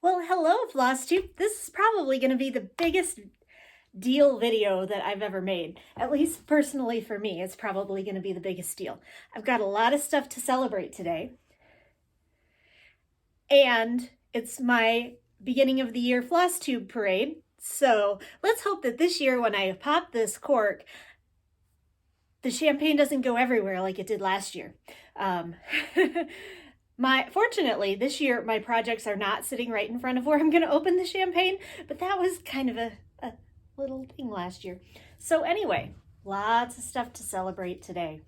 Well, hello, Flosstube. This is probably going to be the biggest deal video that I've ever made. At least personally for me, it's probably going to be the biggest deal. I've got a lot of stuff to celebrate today. And it's my beginning of the year Flosstube parade. So let's hope that this year when I pop this cork, the champagne doesn't go everywhere like it did last year. Fortunately, this year my projects are not sitting right in front of where I'm going to open the champagne, but that was kind of a little thing last year. So anyway, lots of stuff to celebrate today.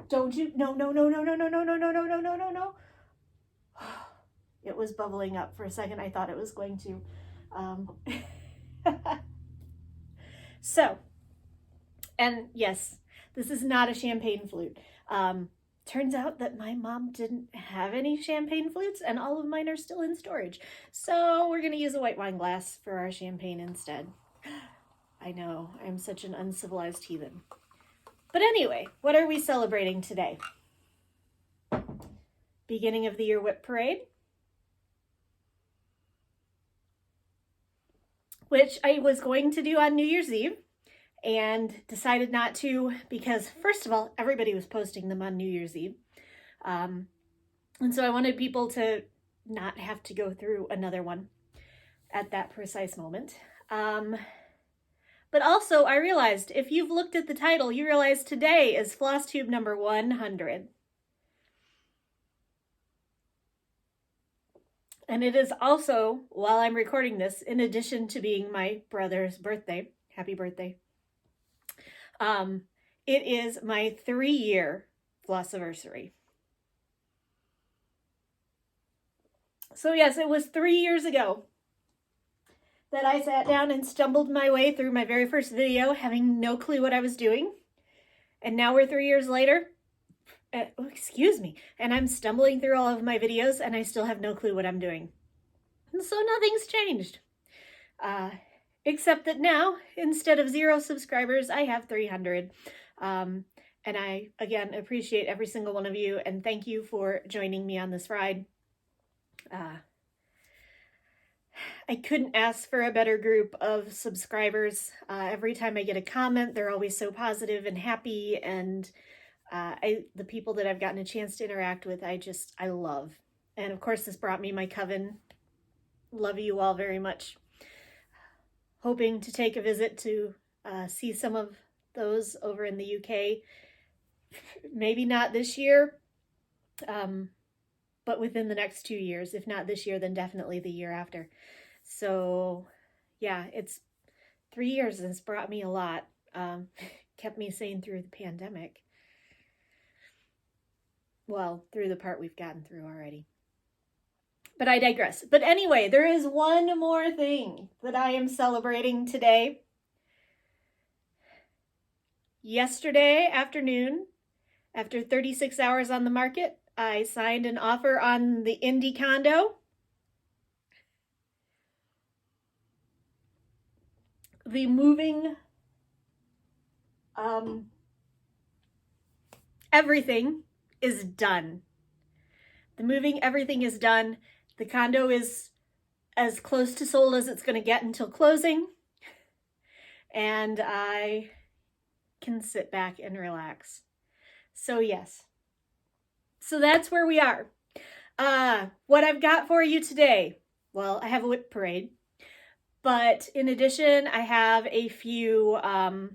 Don't you? No. It was bubbling up for a second. I thought it was going to. So, and yes, this is not a champagne flute. Turns out that my mom didn't have any champagne flutes and all of mine are still in storage. So we're going to use a white wine glass for our champagne instead. I know, I'm such an uncivilized heathen. But anyway, what are we celebrating today? Beginning of the year WIP parade, which I was going to do on New Year's Eve and decided not to because, first of all, everybody was posting them on New Year's Eve. And so I wanted people to not have to go through another one at that precise moment. But also I realized if you've looked at the title, you realize today is Flosstube number 100. And it is also, while I'm recording this, in addition to being my brother's birthday, happy birthday, it is my 3-year Flossiversary. So yes, it was 3 years ago that I sat down and stumbled my way through my very first video, having no clue what I was doing. And now we're 3 years later. And I'm stumbling through all of my videos and I still have no clue what I'm doing. And so nothing's changed. Except that now, instead of 0 subscribers, I have 300. And I, again, appreciate every single one of you and thank you for joining me on this ride. I couldn't ask for a better group of subscribers. Every time I get a comment, they're always so positive and happy, and the people that I've gotten a chance to interact with, I love. And of course, this brought me my coven. Love you all very much. Hoping to take a visit to see some of those over in the UK. Maybe not this year, but within the next 2 years. If not this year, then definitely the year after. So yeah, it's 3 years and it's brought me a lot. Kept me sane through the pandemic. Well, through the part we've gotten through already. But I digress. But anyway, there is one more thing that I am celebrating today. Yesterday afternoon, after 36 hours on the market, I signed an offer on the indie condo. The moving, everything is done. The moving, everything is done. The condo is as close to sold as it's going to get until closing. And I can sit back and relax. So yes. So that's where we are. What I've got for you today. Well, I have a WIP parade. But in addition, I have a few, I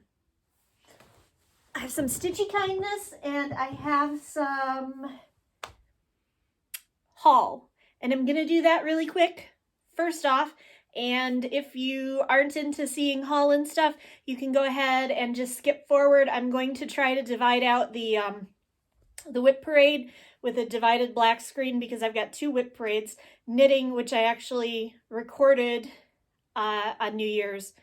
have some stitchy kindness and I have some haul. And I'm going to do that really quick, first off. And if you aren't into seeing haul and stuff, you can go ahead and just skip forward. I'm going to try to divide out the WIP parade with a divided black screen because I've got 2 WIP parades. Knitting, which I actually recorded on New Year's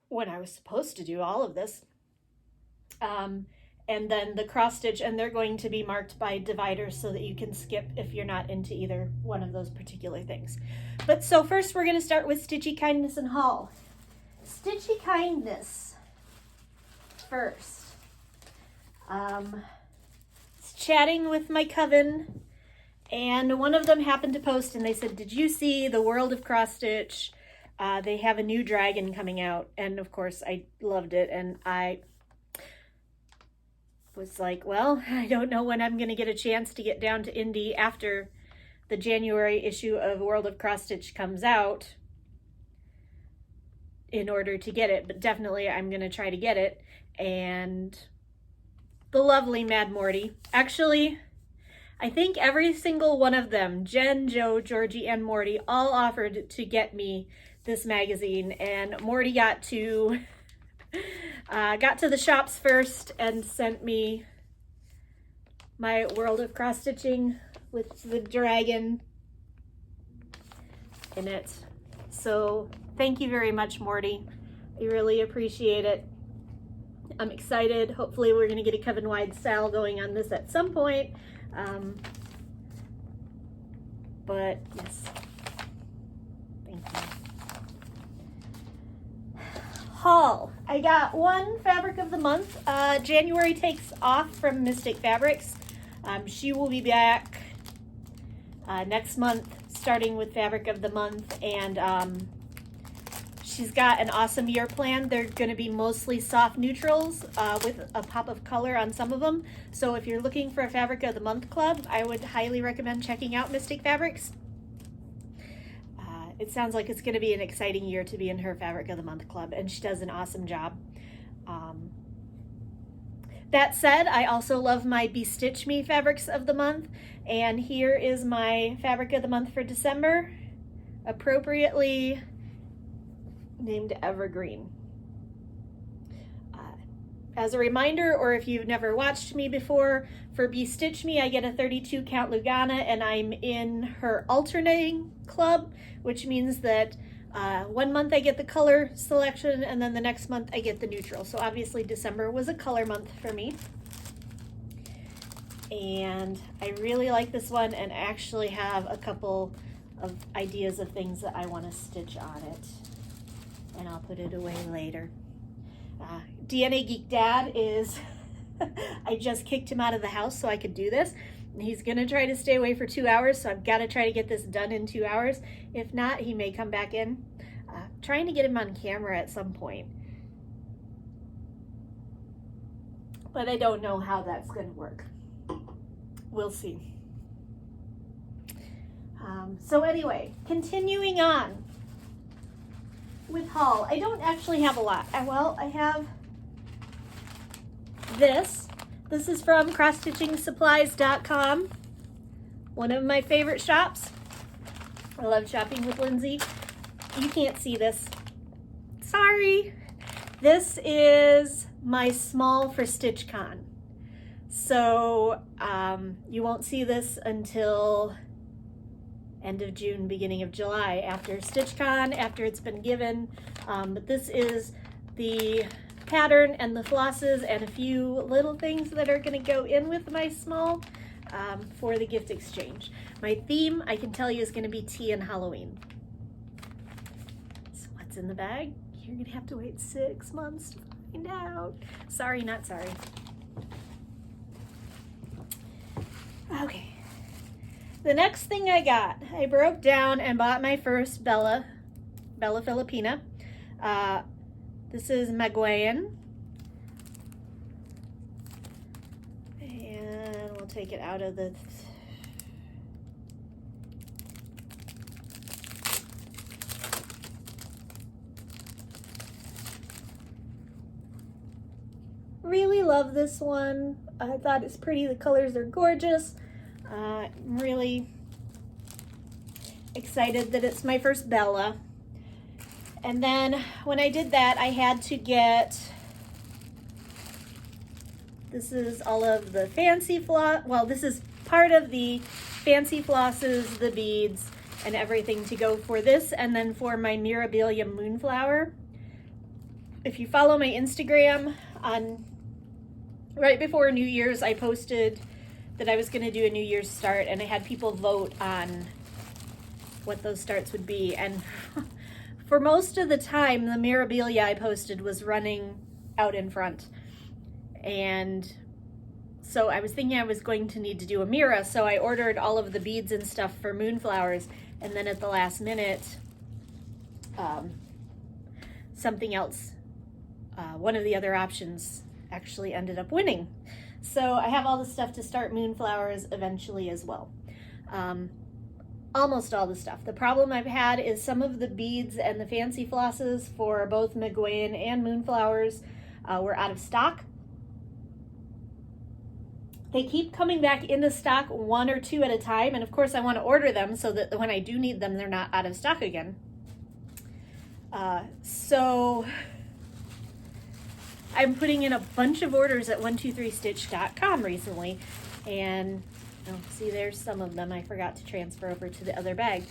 when I was supposed to do all of this. And then the cross stitch, and they're going to be marked by dividers so that you can skip if you're not into either one of those particular things. But so first we're going to start with Stitchy Kindness and Haul. Stitchy Kindness first. Chatting with my coven, and one of them happened to post and they said, did you see the World of Cross Stitch? They have a new dragon coming out. And of course I loved it, and I was like, well, I don't know when I'm going to get a chance to get down to Indy after the January issue of World of Cross Stitch comes out in order to get it, but definitely I'm going to try to get it. And the lovely Mad Morty. Actually, I think every single one of them, Jen, Joe, Georgie, and Morty, all offered to get me this magazine, and Morty got to the shops first and sent me my World of Cross Stitching with the dragon in it. So thank you very much, Morty. I really appreciate it. I'm excited. Hopefully we're going to get a coven-wide sale going on this at some point. But yes, thank you. Haul. I got one fabric of the month. January takes off from Mystic Fabrics. She will be back next month, starting with fabric of the month, and she's got an awesome year plan. They're going to be mostly soft neutrals with a pop of color on some of them. So if you're looking for a fabric of the month club, I would highly recommend checking out Mystic Fabrics. It sounds like it's going to be an exciting year to be in her fabric of the month club, and she does an awesome job. That said, I also love my Bestitch Me fabrics of the month, and here is my fabric of the month for December, appropriately named Evergreen. As a reminder, or if you've never watched me before, for Bestitch Me, I get a 32 count Lugana, and I'm in her alternating club, which means that 1 month I get the color selection, and then the next month I get the neutral. So obviously December was a color month for me. And I really like this one, and actually have a couple of ideas of things that I want to stitch on it. And I'll put it away later. DNA Geek Dad is, I just kicked him out of the house so I could do this. And he's going to try to stay away for 2 hours, so I've got to try to get this done in 2 hours. If not, he may come back in. Trying to get him on camera at some point. But I don't know how that's going to work. We'll see. So anyway, continuing on with haul. I don't actually have a lot. Well, I have this. This is from CrossStitchingSupplies.com, one of my favorite shops. I love shopping with Lindsay. You can't see this. Sorry. This is my small for StitchCon. So you won't see this until end of June, beginning of July, after StitchCon, after it's been given. But this is the pattern and the flosses and a few little things that are going to go in with my small for the gift exchange. My theme, I can tell you, is going to be tea and Halloween. So what's in the bag? You're going to have to wait 6 months to find out. Sorry, not sorry. Okay. The next thing I got, I broke down and bought my first Bella Filipina. This is Maguayan. And we'll take it out of the... Really love this one. I thought it's pretty. The colors are gorgeous. I'm really excited that it's my first Bella. And then when I did that, I had to get, this is all of the fancy floss, well, this is part of the fancy flosses, the beads, and everything to go for this, and then for my Mirabilia Moonflower. If you follow my Instagram, right before New Year's, I posted that I was going to do a New Year's start, and I had people vote on what those starts would be. And for most of the time, the Mirabilia I posted was running out in front. And So I was thinking I was going to need to do a mirror, so I ordered all of the beads and stuff for moonflowers, and then at the last minute, something else, one of the other options actually ended up winning. So I have all the stuff to start moonflowers eventually as well. Almost all the stuff. The problem I've had is some of the beads and the fancy flosses for both Miguan and moonflowers were out of stock. They keep coming back into stock 1 or 2 at a time, and of course I want to order them so that when I do need them, they're not out of stock again. So I'm putting in a bunch of orders at 123stitch.com recently, and see, there's some of them I forgot to transfer over to the other bag.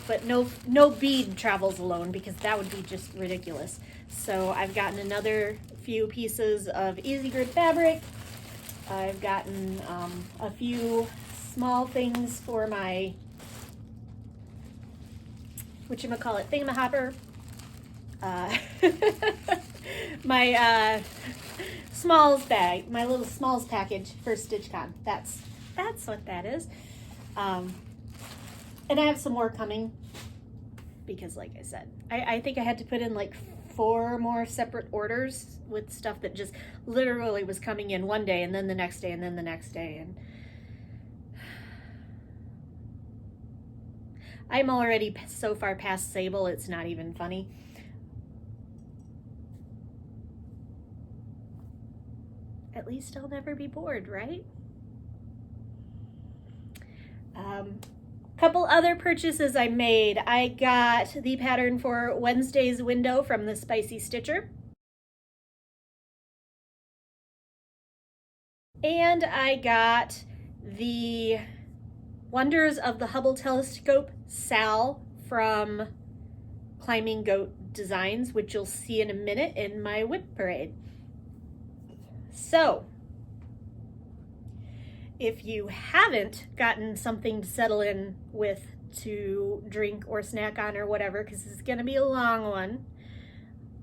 But no bead travels alone, because that would be just ridiculous. So I've gotten another few pieces of easy grid fabric. I've gotten a few small things for my whatchamacallit thingamahopper. My smalls bag, my little smalls package for StitchCon. That's what that is. And I have some more coming, because like I said, I think I had to put in like 4 more separate orders with stuff that just literally was coming in one day, and then the next day, and then the next day. And I'm already so far past Sable, it's not even funny. At least I'll never be bored, right? Couple other purchases I made. I got the pattern for Wednesday's window from the Spicy Stitcher. And I got the Wonders of the Hubble Telescope Sal from Climbing Goat Designs, which you'll see in a minute in my WIP parade. So, if you haven't gotten something to settle in with to drink or snack on or whatever, because this is going to be a long one,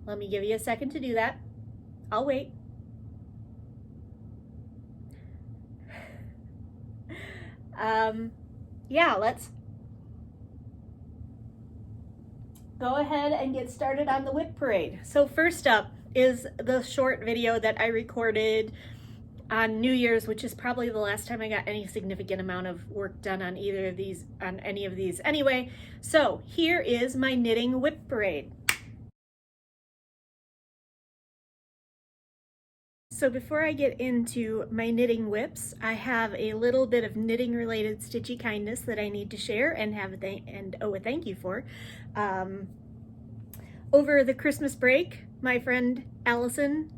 let me give you a second to do that. I'll wait. Yeah, let's go ahead and get started on the WIP parade. So first up is the short video that I recorded on New Year's, which is probably the last time I got any significant amount of work done on either of these, on any of these anyway. So here is my knitting WIP parade. So before I get into my knitting WIPs, I have a little bit of knitting related stitchy kindness that I need to share and have a thank you for. Over the Christmas break, my friend Allison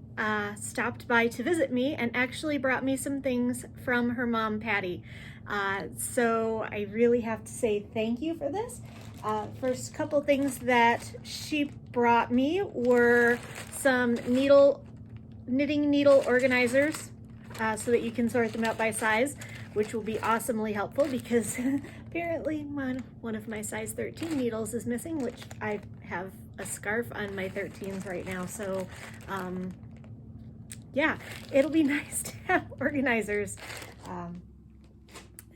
stopped by to visit me and actually brought me some things from her mom, Patty. So I really have to say thank you for this. First couple things that she brought me were some knitting needle organizers so that you can sort them out by size, which will be awesomely helpful because apparently one of my size 13 needles is missing, which I have a scarf on my 13s right now. So yeah, it'll be nice to have organizers.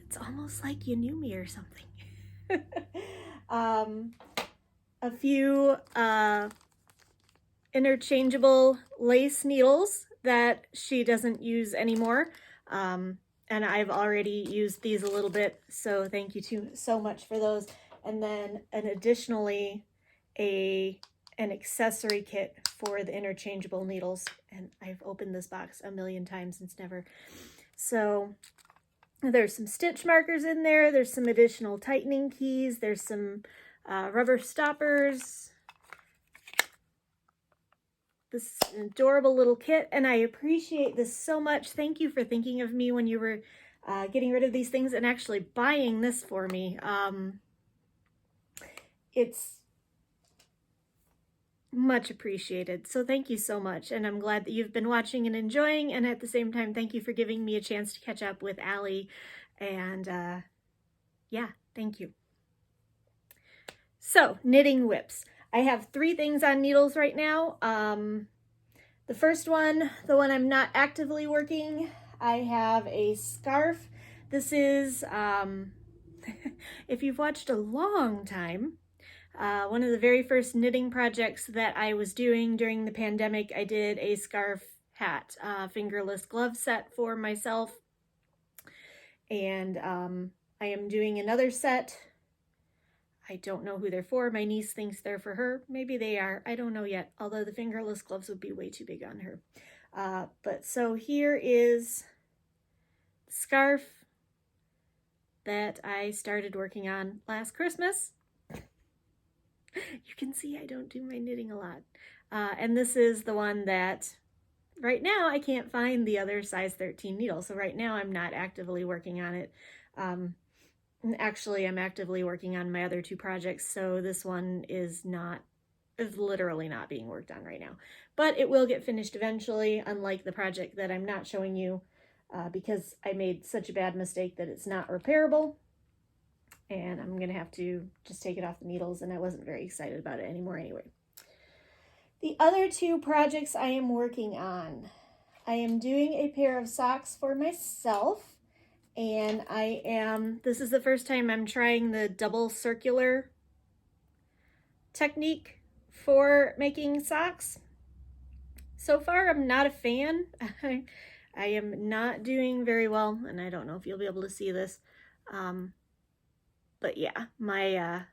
It's almost like you knew me or something. A few interchangeable lace needles that she doesn't use anymore. And I've already used these a little bit, so thank you so much for those. And then additionally, an accessory kit for the interchangeable needles. And I've opened this box a million times and it's never. So there's some stitch markers in there. There's some additional tightening keys. There's some rubber stoppers. This is an adorable little kit, and I appreciate this so much. Thank you for thinking of me when you were getting rid of these things and actually buying this for me. It's much appreciated. So thank you so much, and I'm glad that you've been watching and enjoying, and at the same time, thank you for giving me a chance to catch up with Allie, and yeah, thank you. So, knitting WIPs. I have 3 things on needles right now. The first one, the one I'm not actively working, I have a scarf. This is, if you've watched a long time, one of the very first knitting projects that I was doing during the pandemic, I did a scarf hat, fingerless glove set for myself. And I am doing another set. I don't know who they're for. My niece thinks they're for her. Maybe they are. I don't know yet, although the fingerless gloves would be way too big on her. But so here is the scarf that I started working on last Christmas. You can see I don't do my knitting a lot. And this is the one that right now I can't find the other size 13 needle. So right now I'm not actively working on it. Actually, I'm actively working on my other two projects, so this one is literally not being worked on right now. But it will get finished eventually, unlike the project that I'm not showing you because I made such a bad mistake that it's not repairable. And I'm going to have to just take it off the needles, and I wasn't very excited about it anymore anyway. The other two projects I am working on. I am doing a pair of socks for myself. And this is the first time I'm trying the double circular technique for making socks. So far, I'm not a fan. I am not doing very well, and I don't know if you'll be able to see this. But yeah, my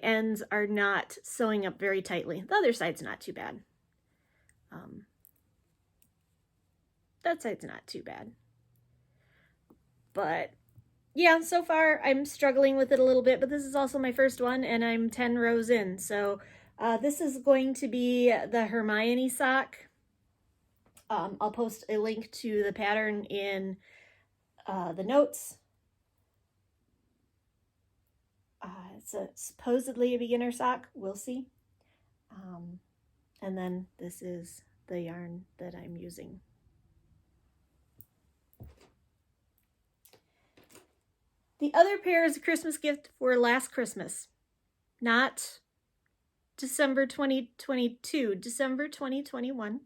ends are not sewing up very tightly. The other side's not too bad. That side's not too bad. But yeah, so far I'm struggling with it a little bit, but this is also my first one and I'm 10 rows in. So this is going to be the Hermione sock. I'll post a link to the pattern in the notes. It's supposedly a beginner sock. We'll see. And then this is the yarn that I'm using. The other pair is a Christmas gift for last Christmas, not December 2022, December 2021.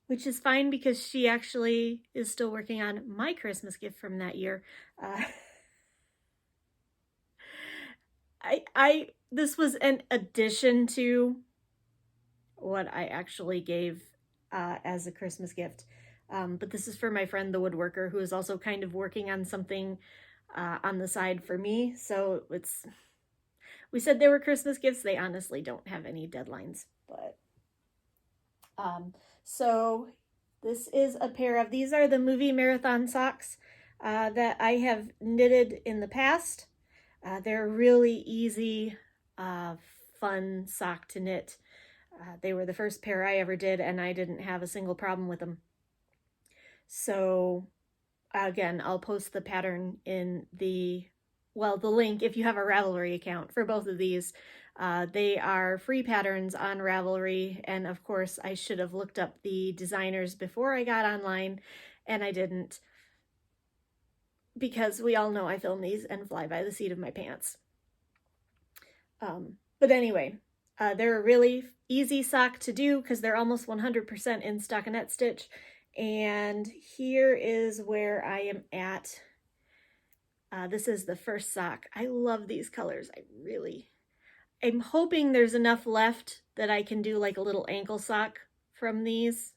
Which is fine because she actually is still working on my Christmas gift from that year. This was an addition to what I actually gave as a Christmas gift. But this is for my friend, the woodworker, who is also kind of working on something on the side for me. So we said they were Christmas gifts. They honestly don't have any deadlines, but so this is a pair of, these are the movie marathon socks that I have knitted in the past. They're really easy, fun sock to knit. They were the first pair I ever did, and I didn't have a single problem with them. So again, I'll post the pattern in the link if you have a Ravelry account for both of these. They are free patterns on Ravelry, and of course I should have looked up the designers before I got online, and I didn't, because we all know I film these and fly by the seat of my pants. But anyway, they're a really easy sock to do because they're almost 100% in stockinette stitch. And here is where I am at. This is the first sock. I love these colors. I'm hoping there's enough left that I can do like a little ankle sock from these,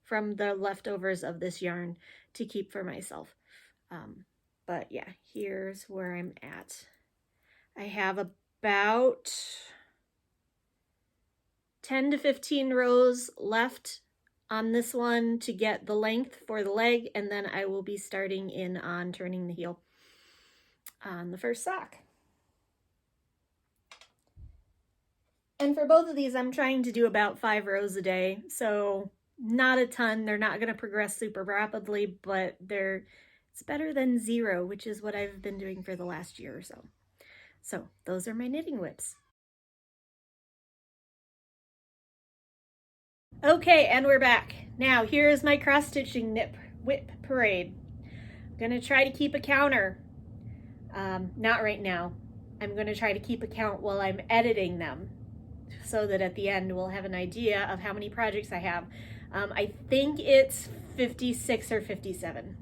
from the leftovers of this yarn to keep for myself. But yeah, here's where I'm at. I have about 10 to 15 rows left on this one to get the length for the leg, and then I will be starting in on turning the heel on the first sock. And for both of these, I'm trying to do about 5 rows a day, so not a ton. They're not going to progress super rapidly, but it's better than 0, which is what I've been doing for the last year or so. So those are my knitting WIPs. Okay, and we're back. Now, here is my cross-stitching knit WIP parade. I'm going to try to keep a counter. Not right now. I'm going to try to keep a count while I'm editing them. so that at the end we'll have an idea of how many projects I have. I think it's 56 or 57.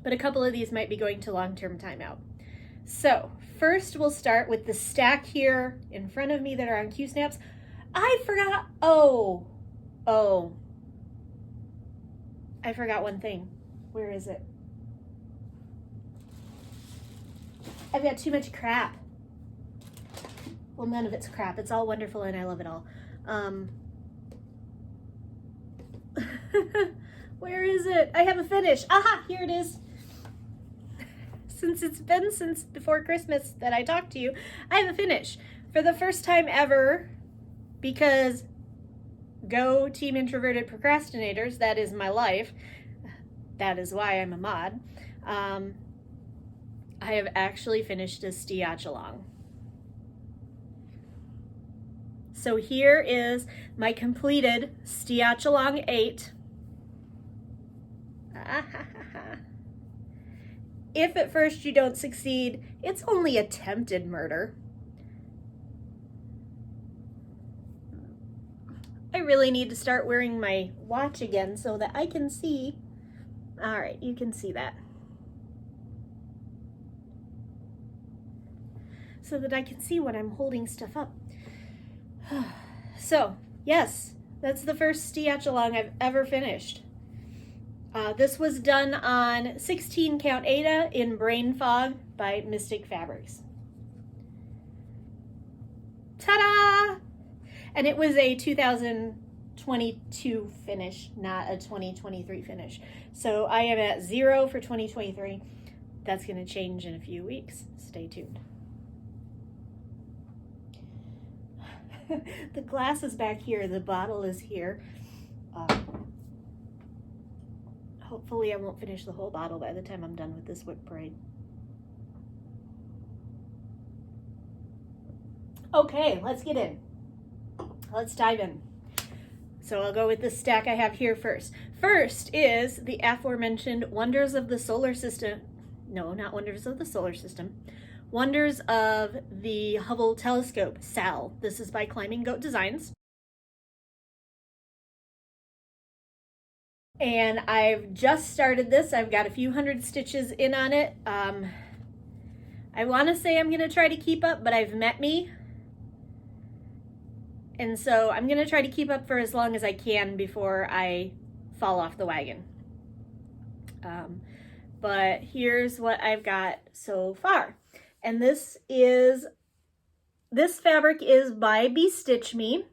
But a couple of these might be going to long-term timeout. So first we'll start with the stack here in front of me that are on Q-snaps. I forgot, I forgot one thing. Where is it? I've got too much crap. Well, none of it's crap. It's all wonderful and I love it all. Where is it? I have a finish. Aha, here it is. Since it's been since before Christmas that I talked to you, I have a finish. For the first time ever, because go Team Introverted Procrastinators, that is my life. That is why I'm a mod. I have actually finished a stiachalong. So here is my completed stiachalong 8. If at first you don't succeed, it's only attempted murder. I really need to start wearing my watch again so that I can see. All right, you can see that. So that I can see when I'm holding stuff up. So, yes, that's the first stiachalong I've ever finished. This was done on 16 count Ada in Brain Fog by Mystic Fabrics. Ta-da! And it was a 2022 finish, not a 2023 finish. So I am at 0 for 2023. That's going to change in a few weeks. Stay tuned. The glass is back here. The bottle is here. Hopefully I won't finish the whole bottle by the time I'm done with this WIP parade. Okay, let's get in. Let's dive in. So I'll go with the stack I have here first. First is the aforementioned Wonders of the Solar System. No, not Wonders of the Solar System. Wonders of the Hubble Telescope, SAL. This is by Climbing Goat Designs. And I've just started this. I've got a few hundred stitches in on it. I want to say I'm going to try to keep up, but I've met me. And so I'm going to try to keep up for as long as I can before I fall off the wagon. But here's what I've got so far. And this fabric is by Bestitch Me.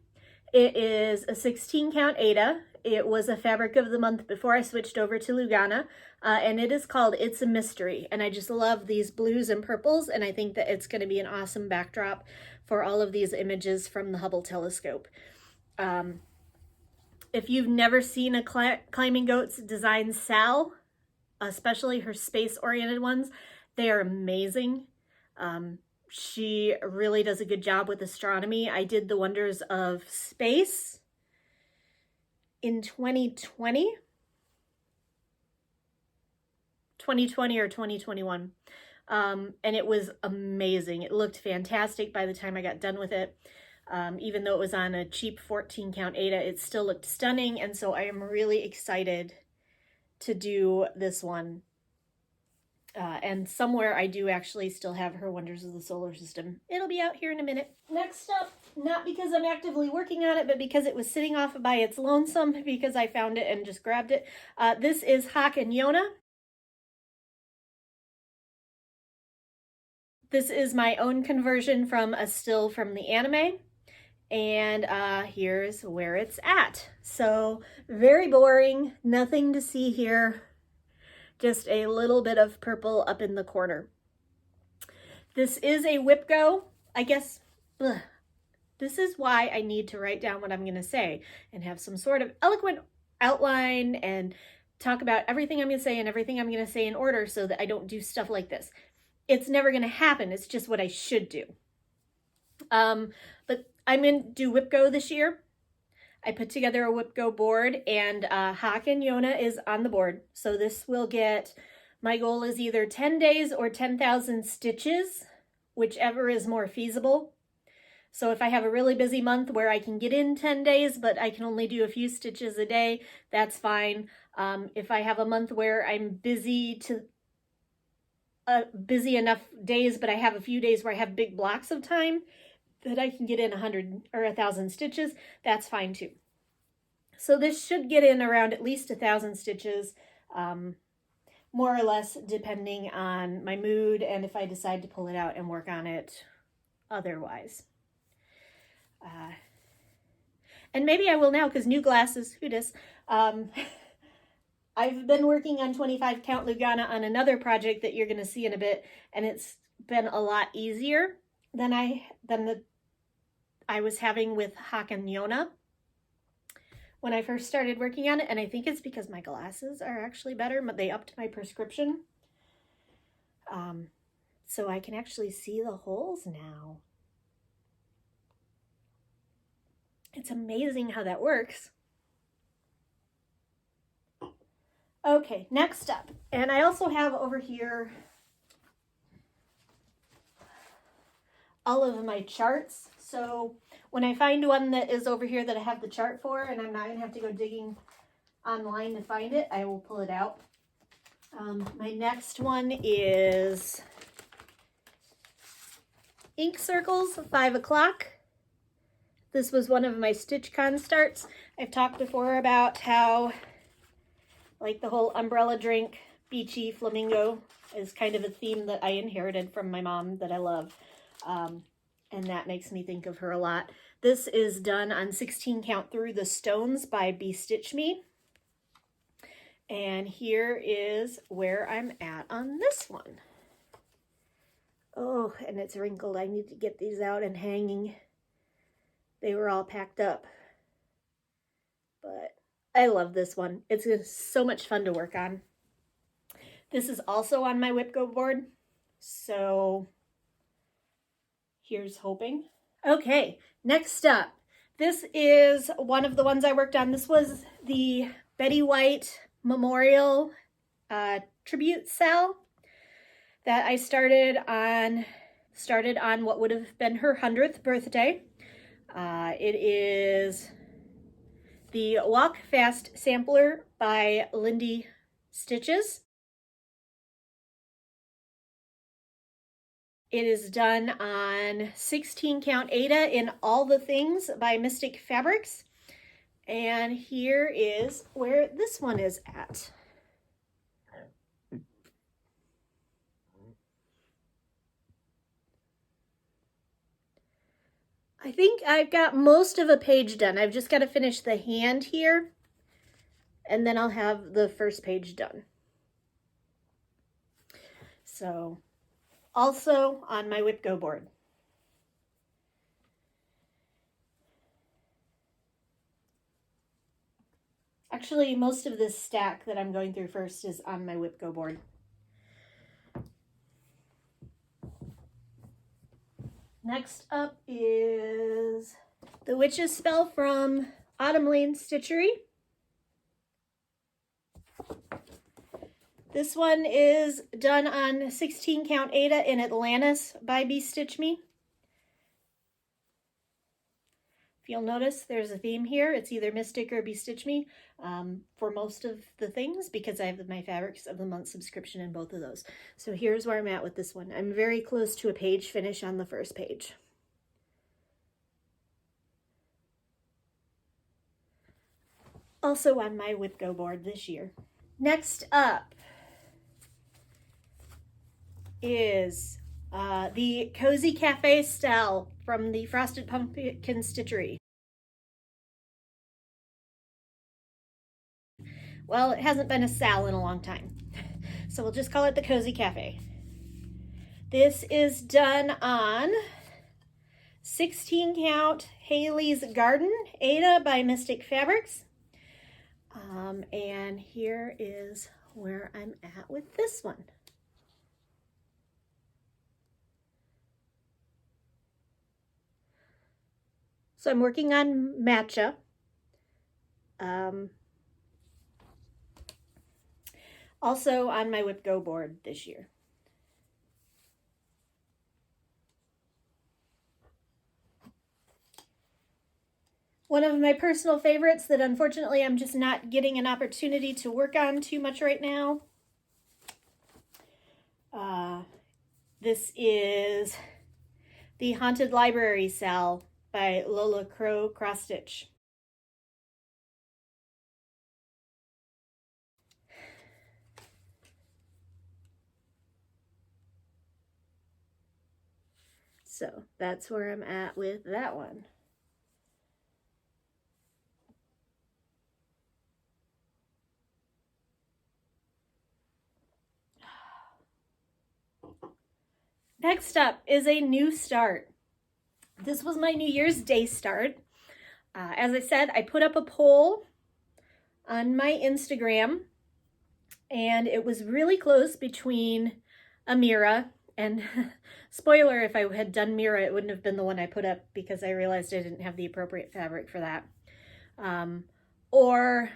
It is a 16 count Ada. It was a fabric of the month before I switched over to Lugana, and it is called It's a Mystery. And I just love these blues and purples, and I think that it's going to be an awesome backdrop for all of these images from the Hubble telescope. If you've never seen a Climbing Goats design Sal, especially her space-oriented ones, they are amazing. She really does a good job with astronomy. I did the Wonders of Space in 2020 or 2021. And it was amazing. It looked fantastic by the time I got done with it. Even though it was on a cheap 14 count Ada, it still looked stunning. And so I am really excited to do this one. And somewhere I do actually still have her Wonders of the Solar System. It'll be out here in a minute. Next up, not because I'm actively working on it, but because it was sitting off by its lonesome, because I found it and just grabbed it. This is Hawk and Yona. This is my own conversion from a still from the anime. And here's where it's at. So very boring, nothing to see here. Just a little bit of purple up in the corner. This is a WIP Go. I guess, this is why I need to write down what I'm going to say and have some sort of eloquent outline and talk about everything I'm going to say and everything I'm going to say in order so that I don't do stuff like this. It's never going to happen. It's just what I should do. But I'm going to do WIP Go this year. I put together a WIP Go board, and Hawk and Yona is on the board. So this will get, my goal is either 10 days or 10,000 stitches whichever is more feasible. So if I have a really busy month where I can get in 10 days, but I can only do a few stitches a day, that's fine. If I have a month where I'm busy enough days, but I have a few days where I have big blocks of time that I can get in 100 or 1,000 stitches, that's fine too. So this should get in around at least 1,000 stitches, more or less, depending on my mood and if I decide to pull it out and work on it otherwise. And maybe I will now, because new glasses, who dis? I've been working on 25 count Lugana on another project that you're going to see in a bit, and it's been a lot easier than I was having with Haken Yona when I first started working on it, and I think it's because my glasses are actually better. They upped my prescription, so I can actually see the holes now. It's amazing how that works. Okay, next up, and I also have over here all of my charts. So when I find one that is over here that I have the chart for, and I'm not going to have to go digging online to find it, I will pull it out. My next one is ink circles, 5 o'clock. This was one of my StitchCon starts. I've talked before about how, like, the whole umbrella drink, beachy flamingo is kind of a theme that I inherited from my mom that I love. And that makes me think of her a lot. This is done on 16 count Through the Stones by Be Stitch Me. And here is where I'm at on this one. Oh, and it's wrinkled. I need to get these out and hanging. They were all packed up. But I love this one. It's so much fun to work on. This is also on my WIP Go board. So here's hoping. Okay, next up. This is one of the ones I worked on. This was the Betty White Memorial Tribute Cell that I started on what would have been her 100th birthday. It is the Walk Fast Sampler by Lindy Stitches. It is done on 16 count Ada in All the Things by Mystic Fabrics. And here is where this one is at. I think I've got most of a page done. I've just got to finish the hand here, and then I'll have the first page done. So, also on my WIP Go board. Actually, most of this stack that I'm going through first is on my WIP Go board. Next up is the Witch's Spell from Autumn Lane Stitchery. This one is done on 16 count Ada in Atlantis by Be Stitch Me. If you'll notice, there's a theme here. It's either Mystic or Be Stitch Me for most of the things, because I have my Fabrics of the Month subscription in both of those. So here's where I'm at with this one. I'm very close to a page finish on the first page. Also on my WIP Go board this year. Next up is the Cozy Cafe Style from the Frosted Pumpkin Stitchery. Well, it hasn't been a Sal in a long time, so we'll just call it the Cozy Cafe. This is done on 16 count Haley's Garden, Ada by Mystic Fabrics. And here is where I'm at with this one. So I'm working on Matcha. Also on my WIP Go board this year. One of my personal favorites that unfortunately I'm just not getting an opportunity to work on too much right now. This is The Haunted Library Cell by Lola Crow Cross Stitch. So that's where I'm at with that one. Next up is a new start. This was my New Year's Day start. As I said, I put up a poll on my Instagram, and it was really close between Amira and spoiler, if I had done Mira, it wouldn't have been the one I put up because I realized I didn't have the appropriate fabric for that. Or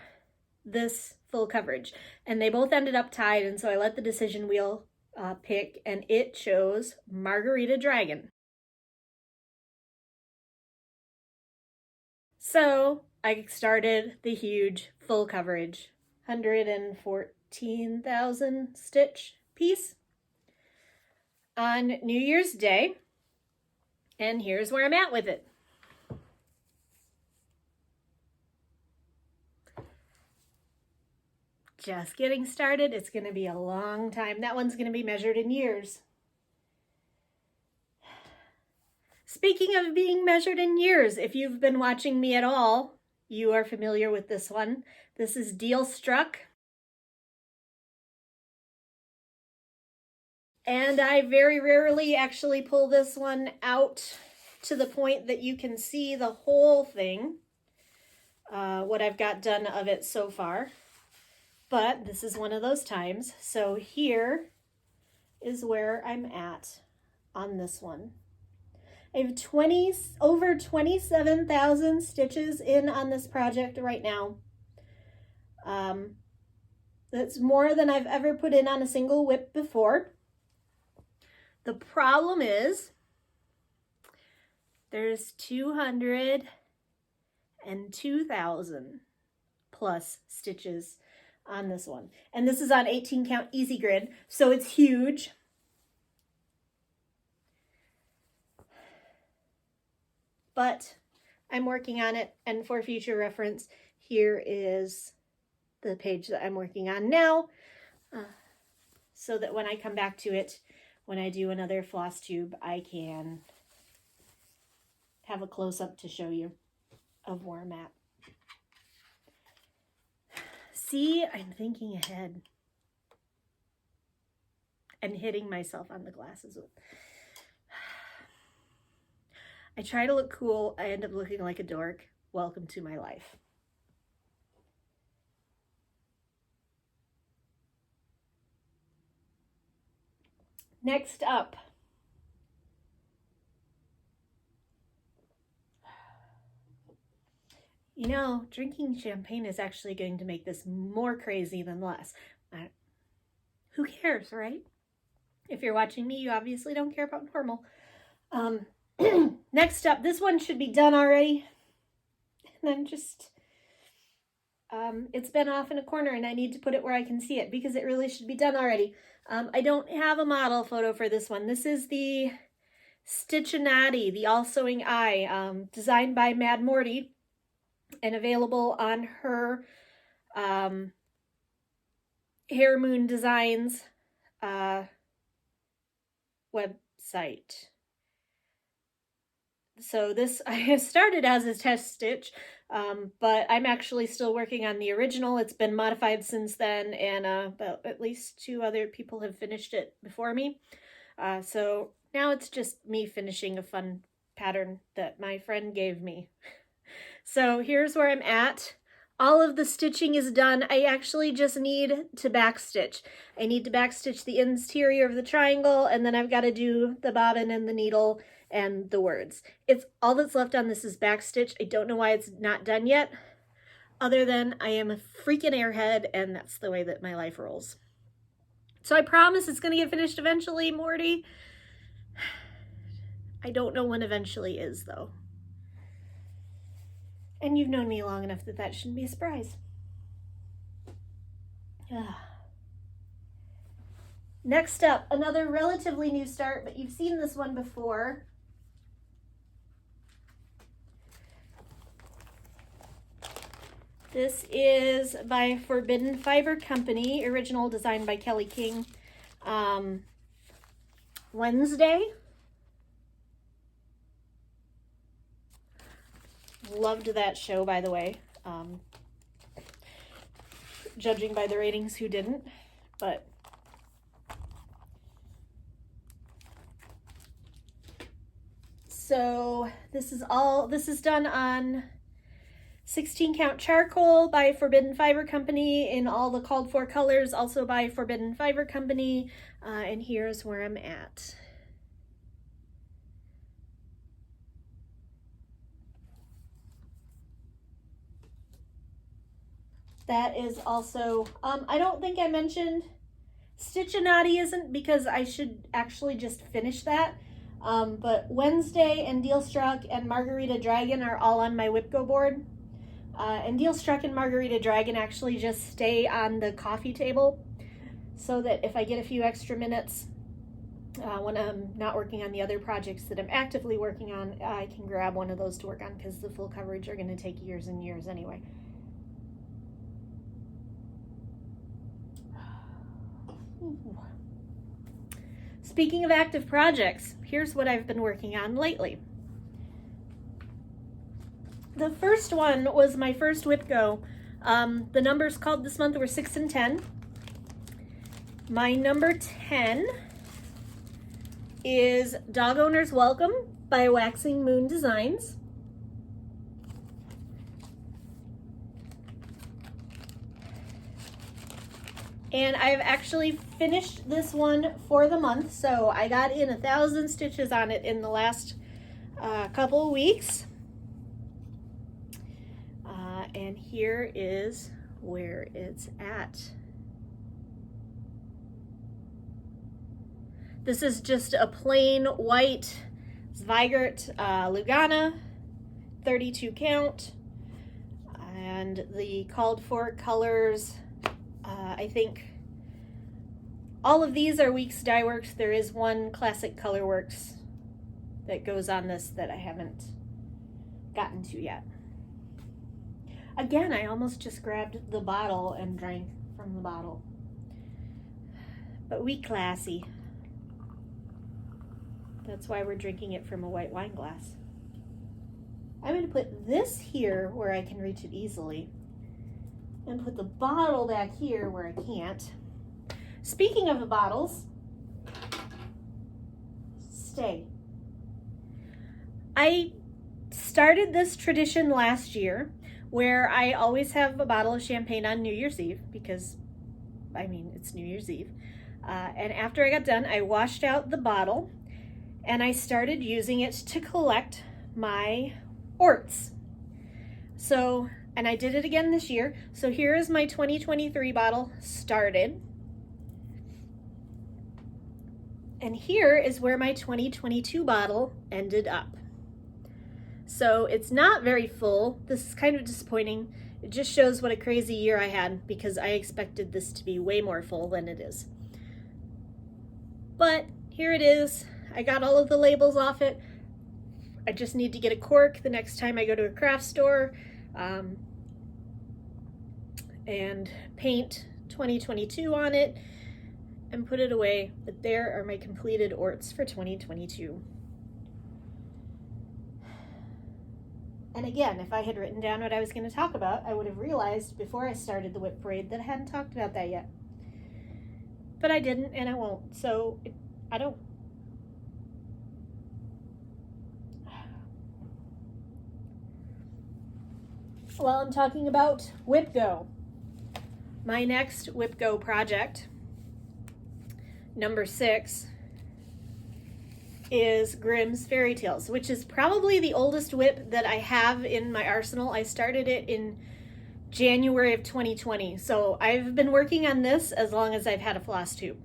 this full coverage. And they both ended up tied, and so I let the decision wheel pick, and it chose Margarita Dragon. So I started the huge full coverage, 114,000 stitch piece on New Year's Day, and here's where I'm at with it. Just getting started. It's going to be a long time. That one's going to be measured in years. Speaking of being measured in years, if you've been watching me at all, you are familiar with this one. This is Deal Struck. And I very rarely actually pull this one out to the point that you can see the whole thing, what I've got done of it so far. But this is one of those times. So here is where I'm at on this one. I have over 27,000 stitches in on this project right now. That's more than I've ever put in on a single WIP before. The problem is there's 202,000 plus stitches on this one. And this is on 18 count easy grid, so it's huge. But I'm working on it, and for future reference, here is the page that I'm working on now, so that when I come back to it, when I do another Flosstube, I can have a close-up to show you of where I'm at. See, I'm thinking ahead and hitting myself on the glasses. I try to look cool. I end up looking like a dork. Welcome to my life. Next up, you know, drinking champagne is actually going to make this more crazy than less. Who cares, right? If you're watching me, you obviously don't care about normal. Next up, this one should be done already. And I'm just, it's been off in a corner and I need to put it where I can see it because it really should be done already. I don't have a model photo for this one. This is the Stitchinati, the All Sewing Eye, designed by Mad Morty and available on her Hair Moon Designs website. So this I started as a test stitch, but I'm actually still working on the original. It's been modified since then, and about at least 2 other people have finished it before me. So now it's just me finishing a fun pattern that my friend gave me. So here's where I'm at. All of the stitching is done. I actually just need to backstitch. I need to backstitch the interior of the triangle, and then I've got to do the bobbin and the needle and the words. It's all that's left on this is backstitch. I don't know why it's not done yet, other than I am a freaking airhead, and that's the way that my life rolls. So I promise it's going to get finished eventually, Morty. I don't know when eventually is, though. And you've known me long enough that that shouldn't be a surprise. Next up, another relatively new start, but you've seen this one before. This is by Forbidden Fiber Company, original design by Kelly King. Wednesday. Loved that show, by the way. Judging by the ratings, who didn't? But so this is done on 16 count charcoal by Forbidden Fiber Company in all the called for colors, also by Forbidden Fiber Company. And here's where I'm at. That is also, I don't think I mentioned Stitchinati isn't, because I should actually just finish that. But Wednesday and Dealstruck and Margarita Dragon are all on my WIP Go board. And Dealstruck and Margarita Dragon actually just stay on the coffee table so that if I get a few extra minutes when I'm not working on the other projects that I'm actively working on, I can grab one of those to work on, because the full coverage are going to take years and years anyway. Speaking of active projects, here's what I've been working on lately. The first one was my first WIP Go. The numbers called this month were 6 and 10. My number 10 is Dog Owner's Welcome by Waxing Moon Designs. And I've actually finished this one for the month, so I got in 1,000 stitches on it in the last couple of weeks. And here is where it's at. This is just a plain white Zweigart Lugana, 32 count, and the called for colors, I think all of these are Weeks Dye Works. There is one Classic Color Works that goes on this that I haven't gotten to yet. Again, I almost just grabbed the bottle and drank from the bottle. But we classy. That's why we're drinking it from a white wine glass. I'm going to put this here where I can reach it easily, and put the bottle back here where I can't. Speaking of the bottles, stay. I started this tradition last year where I always have a bottle of champagne on New Year's Eve, because, I mean, it's New Year's Eve. And after I got done, I washed out the bottle and I started using it to collect my orts. So, and I did it again this year. So here is my 2023 bottle started. And here is where my 2022 bottle ended up. So it's not very full. This is kind of disappointing. It just shows what a crazy year I had, because I expected this to be way more full than it is. But here it is. I got all of the labels off it. I just need to get a cork the next time I go to a craft store. And paint 2022 on it and put it away. But there are my completed orts for 2022. And again, if I had written down what I was going to talk about, I would have realized before I started the WIP parade that I hadn't talked about that yet. But I didn't, and I won't. So I don't. Well, I'm talking about WIP Go. My next WIP Go project, number 6, is Grimm's Fairy Tales, which is probably the oldest WIP that I have in my arsenal. I started it in January of 2020, so I've been working on this as long as I've had a Flosstube.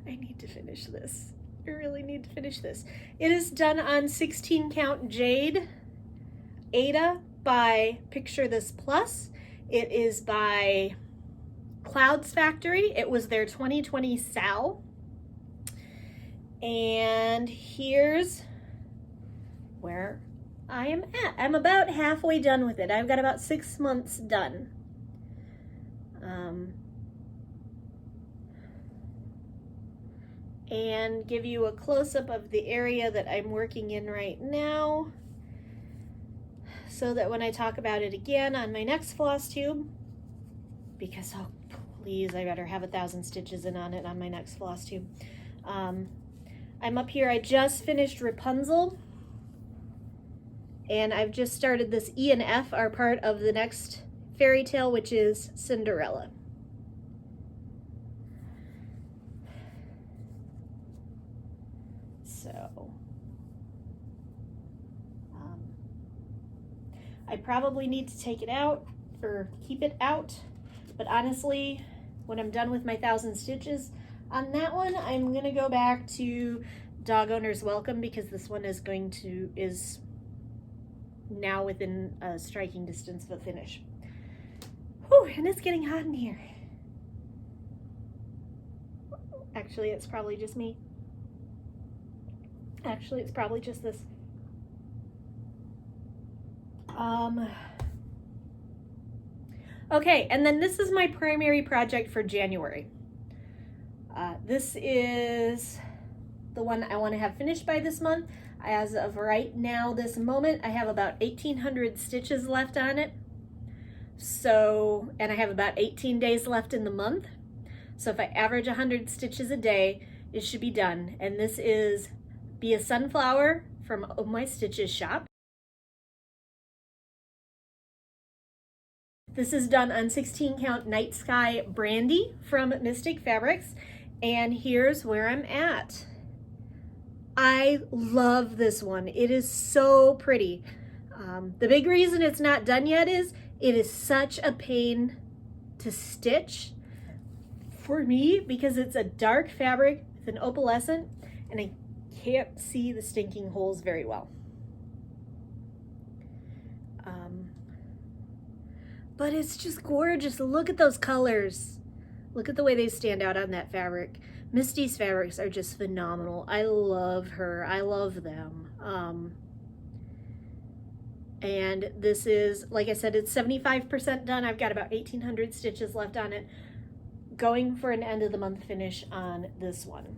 I need to finish this. I really need to finish this. It is done on 16 count jade, Ada by Picture This Plus. It is by Clouds Factory. It was their 2020 Sal. And here's where I am at. I'm about halfway done with it. I've got about 6 months done. And give you a close-up of the area that I'm working in right now, so that when I talk about it again on my next Flosstube, because oh please, I better have 1,000 stitches in on it on my next Flosstube. I'm up here, I just finished Rapunzel, and I've just started this E and F are part of the next fairy tale, which is Cinderella. So, I probably need to take it out or keep it out, but honestly, when I'm done with my 1,000 stitches on that one, I'm gonna go back to Dog Owner's Welcome, because this one is now within a striking distance of a finish. Whew, and it's getting hot in here. Actually, it's probably just me. Actually, it's probably just this. Okay, and then this is my primary project for January. This is the one I want to have finished by this month. As of right now, this moment, I have about 1,800 stitches left on it. So, and I have about 18 days left in the month. So if I average 100 stitches a day, it should be done. And this is Be a Sunflower from Oh My Stitches shop. This is done on 16 count Night Sky Brandy from Mystic Fabrics. And here's where I'm at. I love this one. It is so pretty. The big reason it's not done yet is it is such a pain to stitch for me, because it's a dark fabric with an opalescent, and I can't see the stinking holes very well. But it's just gorgeous. Look at those colors. Look at the way they stand out on that fabric. Misty's fabrics are just phenomenal. I love her. I love them. And this is, like I said, it's 75% done. I've got about 1,800 stitches left on it. Going for an end of the month finish on this one.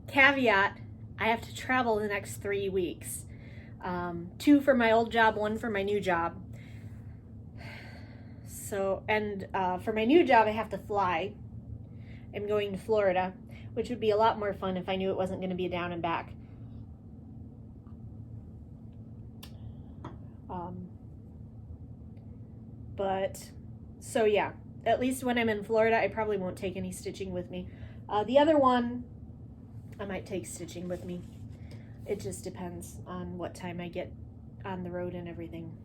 Caveat, I have to travel the next 3 weeks. 2 for my old job, 1 for my new job. So, and for my new job, I have to fly. I'm going to Florida, which would be a lot more fun if I knew it wasn't going to be a down and back. But, so yeah, at least when I'm in Florida, I probably won't take any stitching with me. The other one, I might take stitching with me. It just depends on what time I get on the road and everything.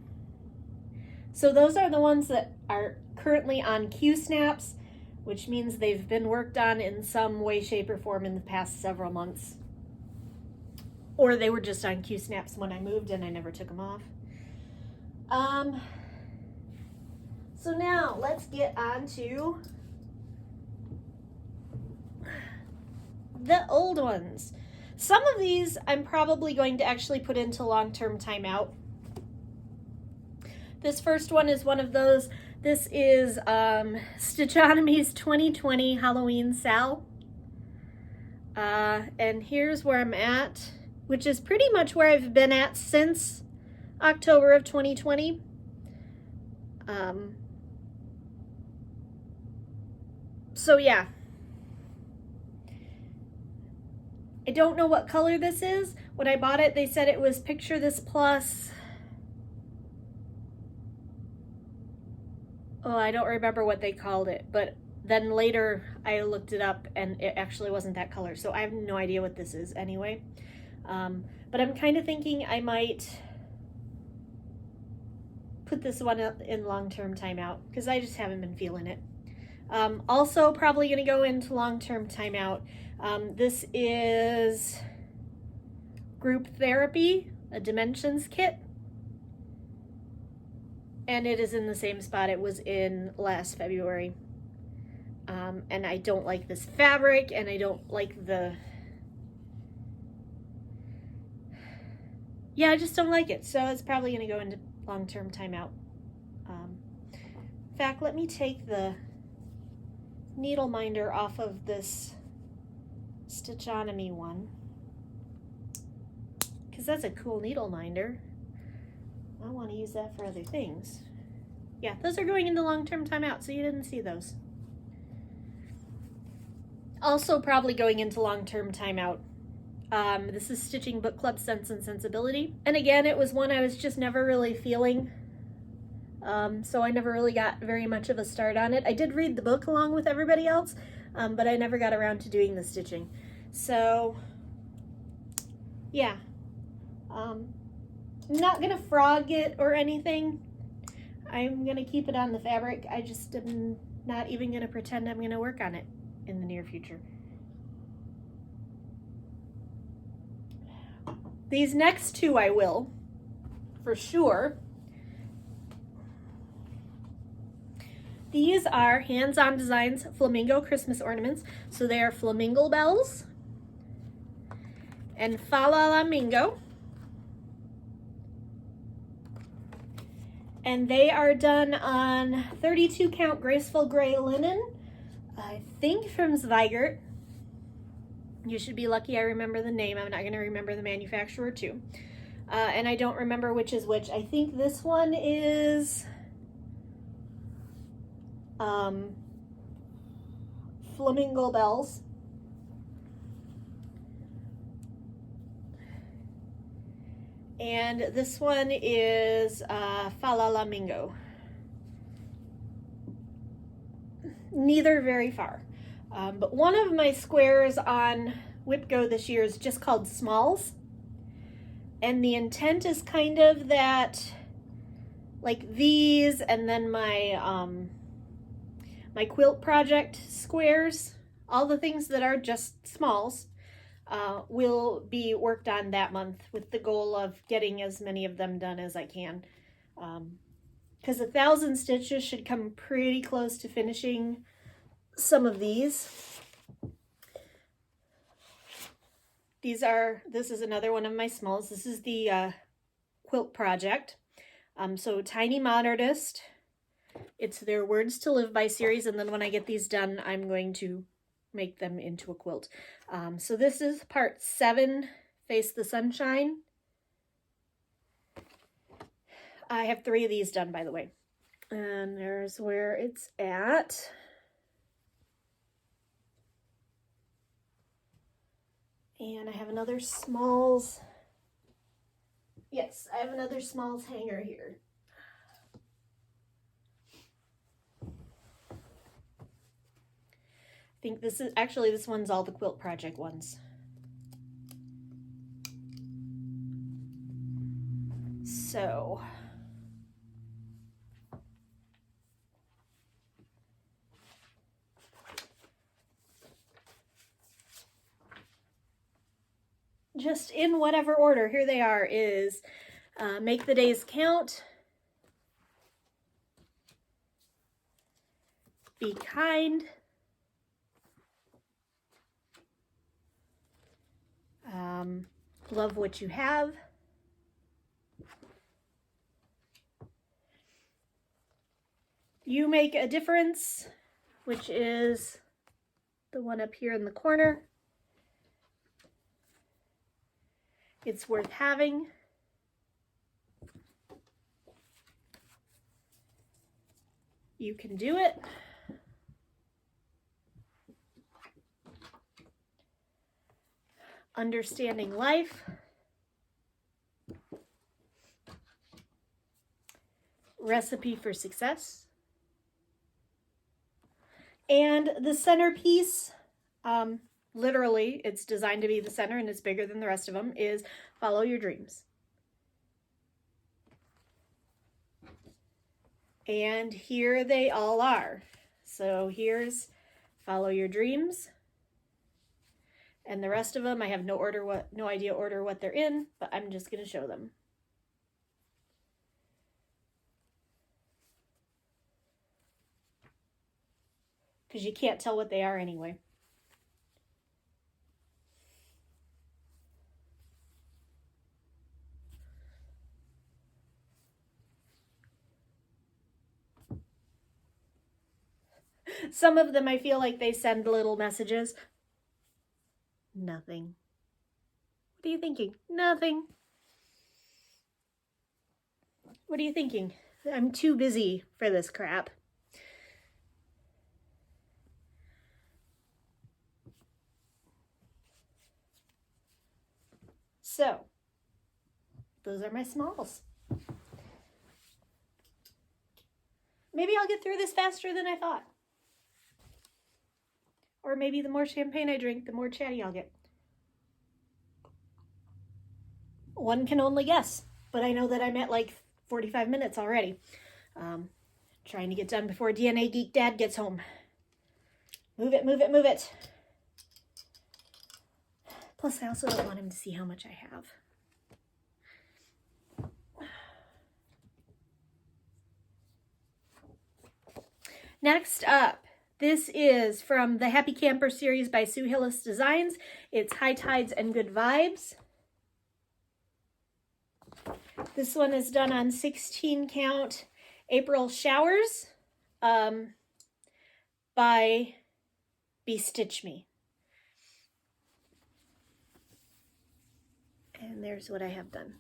So those are the ones that are currently on Q-snaps, which means they've been worked on in some way, shape, or form in the past several months. Or they were just on Q-snaps when I moved and I never took them off. So now let's get on to the old ones. Some of these I'm probably going to actually put into long-term timeout. This first one is one of those. This is Stitchonomy's 2020 Halloween Sal. And here's where I'm at, which is pretty much where I've been at since October of 2020. So yeah. I don't know what color this is. When I bought it, they said it was Picture This Plus. Oh, I don't remember what they called it, but then later I looked it up and it actually wasn't that color. So I have no idea what this is anyway. But I'm kind of thinking I might put this one in long-term timeout because I just haven't been feeling it. Also probably going to go into long-term timeout. This is Group Therapy, a Dimensions kit. And it is in the same spot it was in last February. And I don't like this fabric, and I don't like the... Yeah, I just don't like it. So it's probably going to go into long-term timeout. In fact, let me take the needle minder off of this Stitchonomy one, because that's a cool needle minder. I want to use that for other things. Yeah, those are going into long-term timeout, so you didn't see those. Also probably going into long-term timeout. This is Stitching Book Club Sense and Sensibility. And again, it was one I was just never really feeling. So I never really got very much of a start on it. I did read the book along with everybody else, but I never got around to doing the stitching. So, yeah. I'm not gonna frog it or anything. I'm gonna keep it on the fabric. I just am not even gonna pretend I'm gonna work on it in the near future. These next two I will, for sure. These are Hands-On Designs Flamingo Christmas Ornaments. So they are flamingo bells and Falamingo. And they are done on 32 count graceful gray linen, I think from Zweigert. You should be lucky I remember the name. I'm not going to remember the manufacturer too. And I don't remember which is which. I think this one is Flamingo Bells. And this one is Falalamingo. Neither very far. But one of my squares on WIP Go this year is just called Smalls. And the intent is kind of that, like these, and then my my quilt project squares, all the things that are just smalls, will be worked on that month with the goal of getting as many of them done as I can. Because 1,000 stitches should come pretty close to finishing some of these. This is another one of my smalls. This is the quilt project. So Tiny Modernist. It's their Words to Live By series, and then when I get these done, I'm going to make them into a quilt. So this is part 7, Face the Sunshine. I have 3 of these done, by the way. And there's where it's at. And I have another smalls. Yes, I have another smalls hanger here. I think this is, actually this one's all the quilt project ones. So, just in whatever order, here they are, is Make the Days Count, Be Kind, Love What You Have, You Make a Difference, which is the one up here in the corner, It's Worth Having, You Can Do It, Understanding Life, Recipe for Success, and the centerpiece, literally it's designed to be the center and it's bigger than the rest of them, is Follow Your Dreams. And here they all are. So here's Follow Your Dreams. And the rest of them, I have no idea order what they're in, but I'm just going to show them. Because you can't tell what they are anyway. Some of them I feel like they send little messages. Nothing. What are you thinking? Nothing. What are you thinking? I'm too busy for this crap. So, those are my smalls. Maybe I'll get through this faster than I thought. Or maybe the more champagne I drink, the more chatty I'll get. One can only guess, but I know that I'm at like 45 minutes already. Trying to get done before DNA Geek Dad gets home. Move it, move it, move it. Plus, I also don't want him to see how much I have. Next up, this is from the Happy Camper series by Sue Hillis Designs. It's High Tides and Good Vibes. This one is done on 16 count April Showers by Stitch Me. And there's what I have done.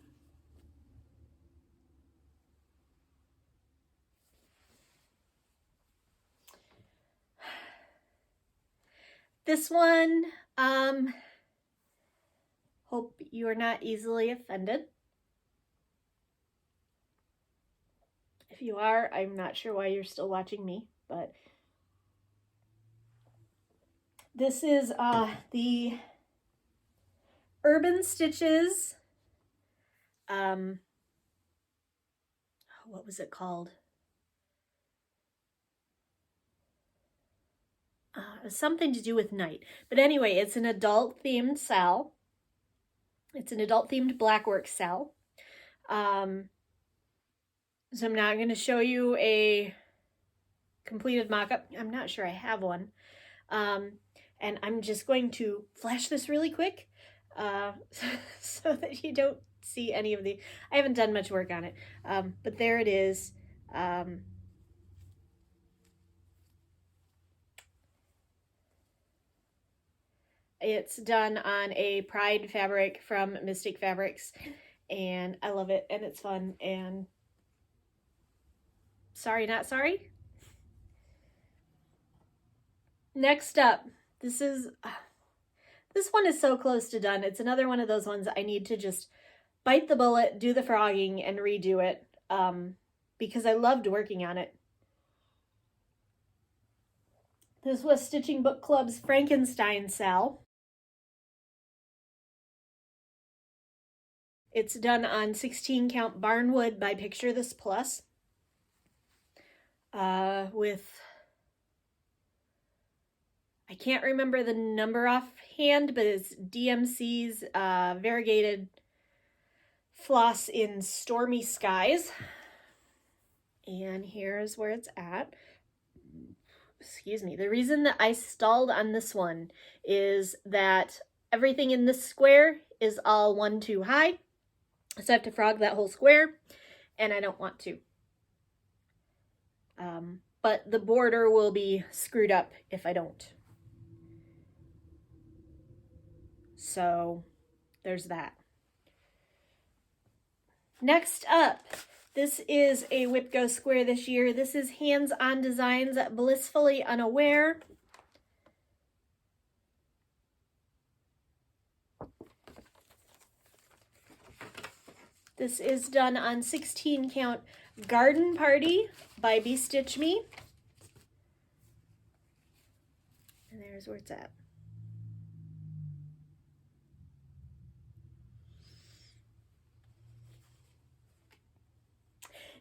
This one, hope you are not easily offended. If you are, I'm not sure why you're still watching me, but this is the Urban Stitches, what was it called? Something to do with night. But anyway, it's an adult themed cell. It's an adult themed blackwork cell. So I'm not going to show you a completed mock-up. I'm not sure I have one. And I'm just going to flash this really quick so that you don't see any of the... I haven't done much work on it. But there it is. It's done on a Pride fabric from Mystic Fabrics, and I love it, and it's fun, and sorry, not sorry. Next up, this one is so close to done. It's another one of those ones I need to just bite the bullet, do the frogging, and redo it, because I loved working on it. This was Stitching Book Club's Frankenstein cell. It's done on 16 count Barnwood by Picture This Plus. With, I can't remember the number offhand, but it's DMC's variegated floss in Stormy Skies. And here's where it's at. Excuse me. The reason that I stalled on this one is that everything in this square is all 1-2 high. So I have to frog that whole square, and I don't want to. But the border will be screwed up if I don't. So there's that. Next up, this is a WIP Go square this year. This is Hands On Designs Blissfully Unaware. This is done on 16 count Garden Party by Stitch Me. And there's where it's at.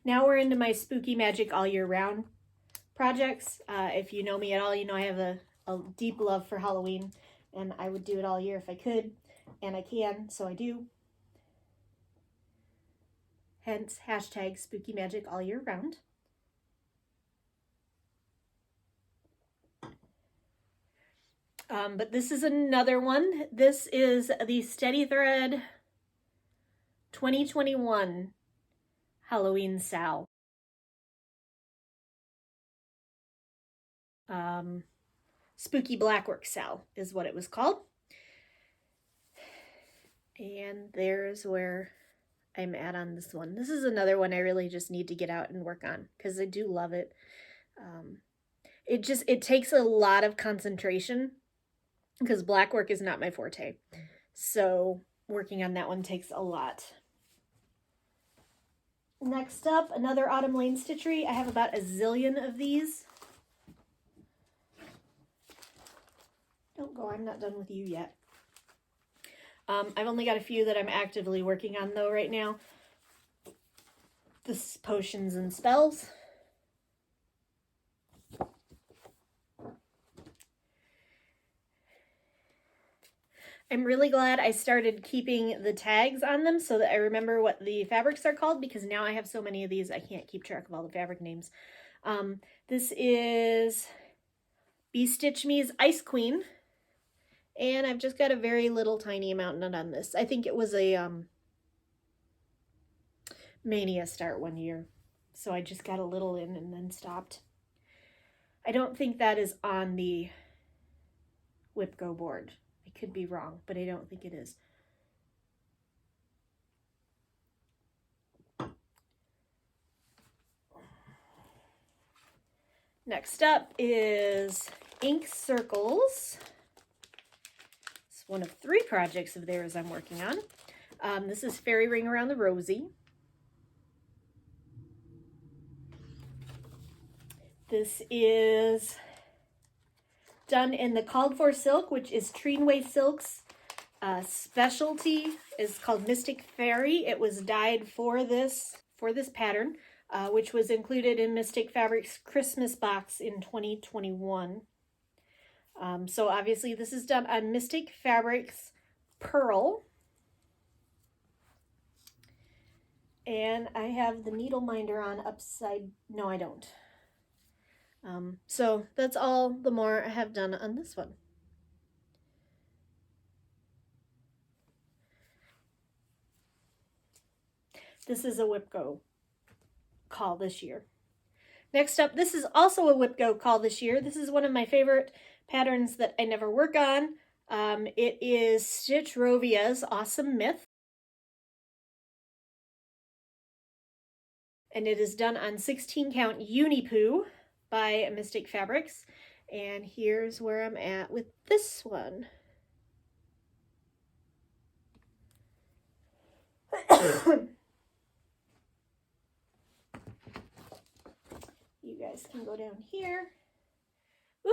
Now we're into my Spooky Magic All Year Round projects. If you know me at all, you know I have a deep love for Halloween, and I would do it all year if I could, and I can, so I do. Hence, hashtag spooky magic all year round. But this is another one. This is the Steady Thread 2021 Halloween Sal. Spooky Blackwork Sal is what it was called. And there's where I'm at on this one. This is another one I really just need to get out and work on because I do love it. It takes a lot of concentration because blackwork is not my forte. So working on that one takes a lot. Next up, another Autumn Lane Stitchery. I have about a zillion of these. Don't go, I'm not done with you yet. I've only got a few that I'm actively working on though right now. This is Potions and Spells. I'm really glad I started keeping the tags on them so that I remember what the fabrics are called, because now I have so many of these I can't keep track of all the fabric names. This is Be Stitch Me's Ice Queen. And I've just got a very little tiny amount on this. I think it was a Mania start one year. So I just got a little in and then stopped. I don't think that is on the WIP Go board. I could be wrong, but I don't think it is. Next up is Ink Circles. One of 3 projects of theirs I'm working on. This is Fairy Ring Around the Rosy. This is done in the Called For Silk, which is Treenway Silk's specialty, is called Mystic Fairy. It was dyed for this pattern, which was included in Mystic Fabrics Christmas box in 2021. So obviously this is done on Mystic Fabrics Pearl. And I have the needle minder on upside, no I don't. So that's all the more I have done on this one. This is a WIP Go call this year. Next up, this is also a WIP Go call this year. This is one of my favorite patterns that I never work on. It is Stitch Rovia's Awesome Myth. And it is done on 16 count Unipoo by Mystic Fabrics. And here's where I'm at with this one. You guys can go down here. Woo.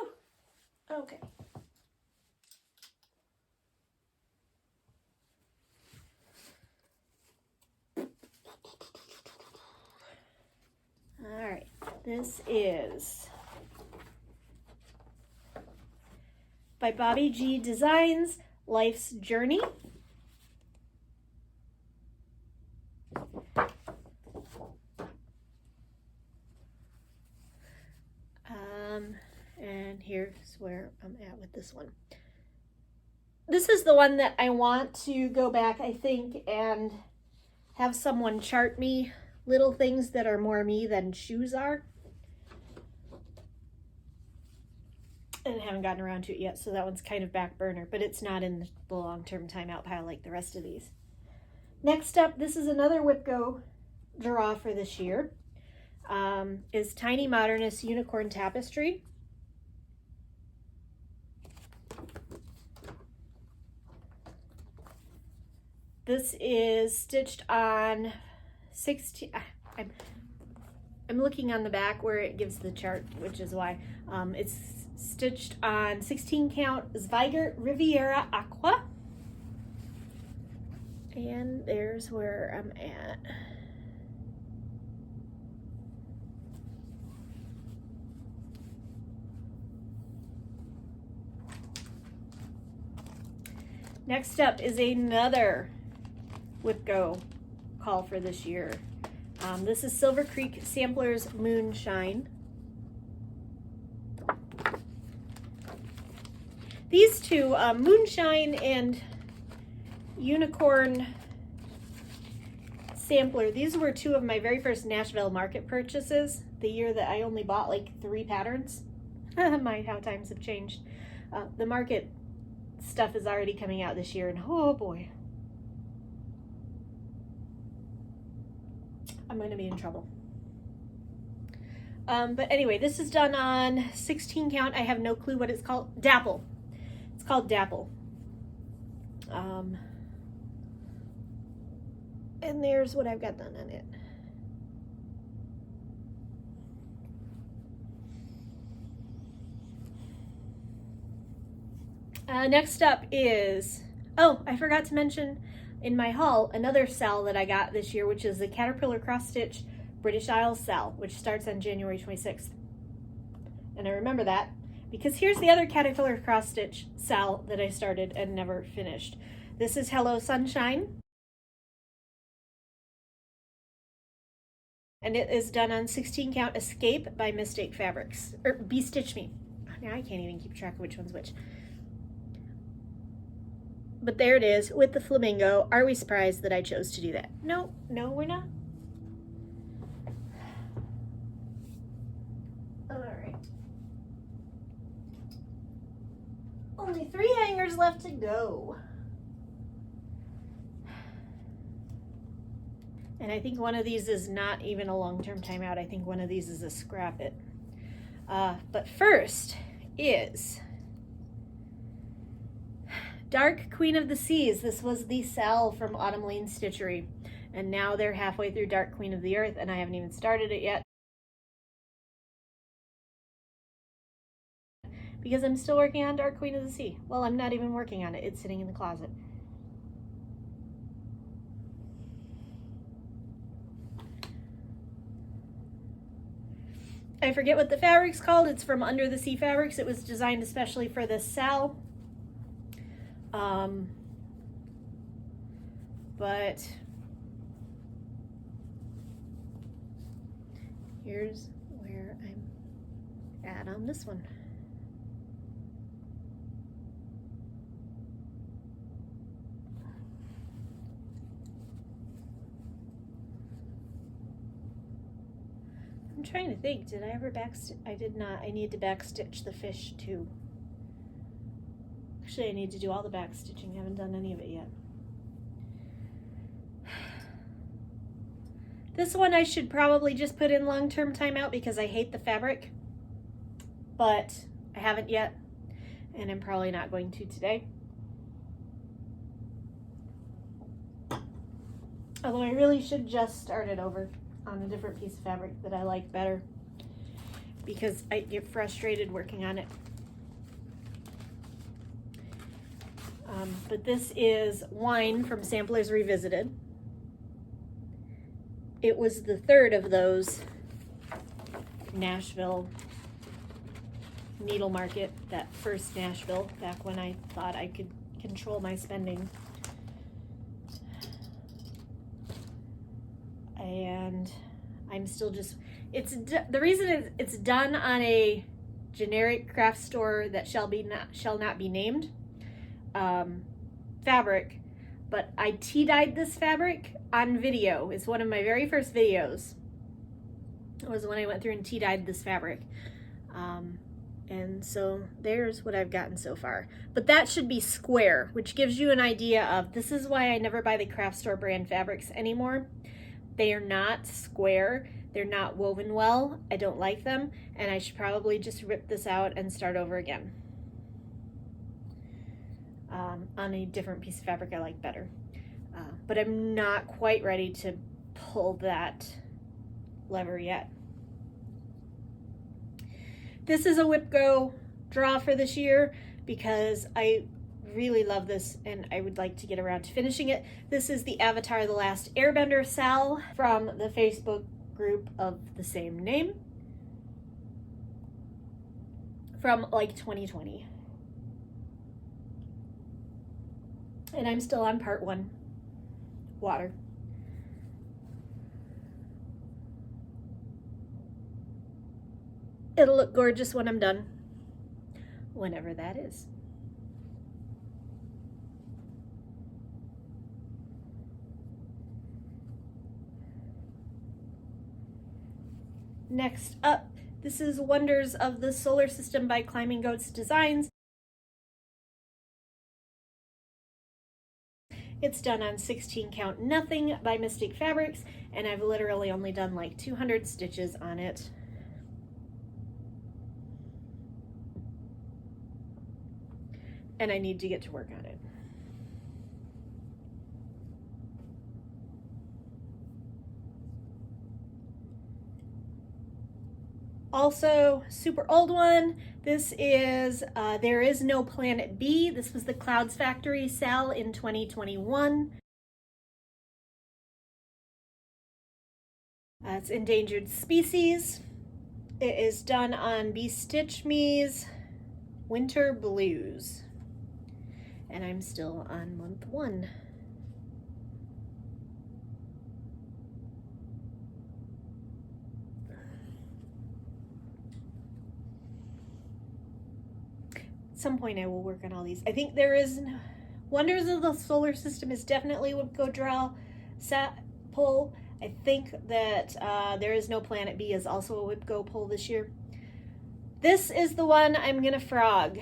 Okay. All right, this is by Bobby G Designs, Life's Journey. And here's where I'm at with this one. This is the one that I want to go back, I think, and have someone chart me little things that are more me than shoes are. And I haven't gotten around to it yet, so that one's kind of back burner, but it's not in the long-term timeout pile like the rest of these. Next up, this is another WIP Go draw for this year. Is Tiny Modernist Unicorn Tapestry. This is stitched on 16, I'm looking on the back where it gives the chart, which is why. It's stitched on 16 count Zweigert Riviera Aqua. And there's where I'm at. Next up is another WIP Go call for this year. This is Silver Creek Samplers Moonshine. These two, Moonshine and Unicorn Sampler, these were two of my very first Nashville market purchases, the year that I only bought like 3 patterns. My, how times have changed. The market stuff is already coming out this year, and oh boy, I'm going to be in trouble. But anyway, this is done on 16 count. I have no clue what it's called. Dapple. It's called Dapple. And there's what I've got done on it. Next up is, oh, I forgot to mention in my haul another sal that I got this year, which is the Caterpillar Cross Stitch British Isles sal, which starts on January 26th. And I remember that because here's the other Caterpillar Cross Stitch sal that I started and never finished. This is Hello Sunshine. And it is done on 16 count Escape by Mistake Fabrics, or Be-Stitch Me. Now I can't even keep track of which one's which. But there it is with the flamingo. Are we surprised that I chose to do that? No, no, we're not. All right. Only 3 hangers left to go. And I think one of these is not even a long-term timeout. I think one of these is a scrap it. But first is Dark Queen of the Seas. This was the sal from Autumn Lane Stitchery. And now they're halfway through Dark Queen of the Earth, and I haven't even started it yet, because I'm still working on Dark Queen of the Sea. Well, I'm not even working on it. It's sitting in the closet. I forget what the fabric's called. It's from Under the Sea Fabrics. It was designed especially for this sal. But here's where I'm at on this one. I'm trying to think, did I ever backstitch? I did not. I need to backstitch the fish too. Actually, I need to do all the backstitching. I haven't done any of it yet. This one I should probably just put in long-term timeout because I hate the fabric, but I haven't yet, and I'm probably not going to today. Although I really should just start it over on a different piece of fabric that I like better, because I get frustrated working on it. But this is Wine from Samplers Revisited. It was the third of those Nashville needle market, that first Nashville, back when I thought I could control my spending. And I'm still just, the reason it's done on a generic craft store that shall not be named fabric, but I tea-dyed this fabric on video. It's one of my very first videos. It was when I went through and tea-dyed this fabric. And so there's what I've gotten so far. But that should be square, which gives you an idea of, this is why I never buy the craft store brand fabrics anymore. They are not square. They're not woven well. I don't like them, and I should probably just rip this out and start over again on a different piece of fabric I like better. But I'm not quite ready to pull that lever yet. This is a WIP Go draw for this year because I really love this and I would like to get around to finishing it. This is the Avatar: The Last Airbender sal from the Facebook group of the same name from like 2020. And I'm still on part 1, water. It'll look gorgeous when I'm done, whenever that is. Next up, this is Wonders of the Solar System by Climbing Goats Designs. It's done on 16 Count Nothing by Mystic Fabrics, and I've literally only done like 200 stitches on it. And I need to get to work on it. Also, super old one. This is There Is No Planet B. This was the Clouds Factory sale in 2021. It's Endangered Species. It is done on Be Stitch Me's Winter Blues. And I'm still on month 1. At some point I will work on all these. I think there is Wonders of the Solar System is definitely WIP Go Draw Sat pull. I think that There Is No Planet B is also a WIP Go pull this year. This is the one I'm gonna frog.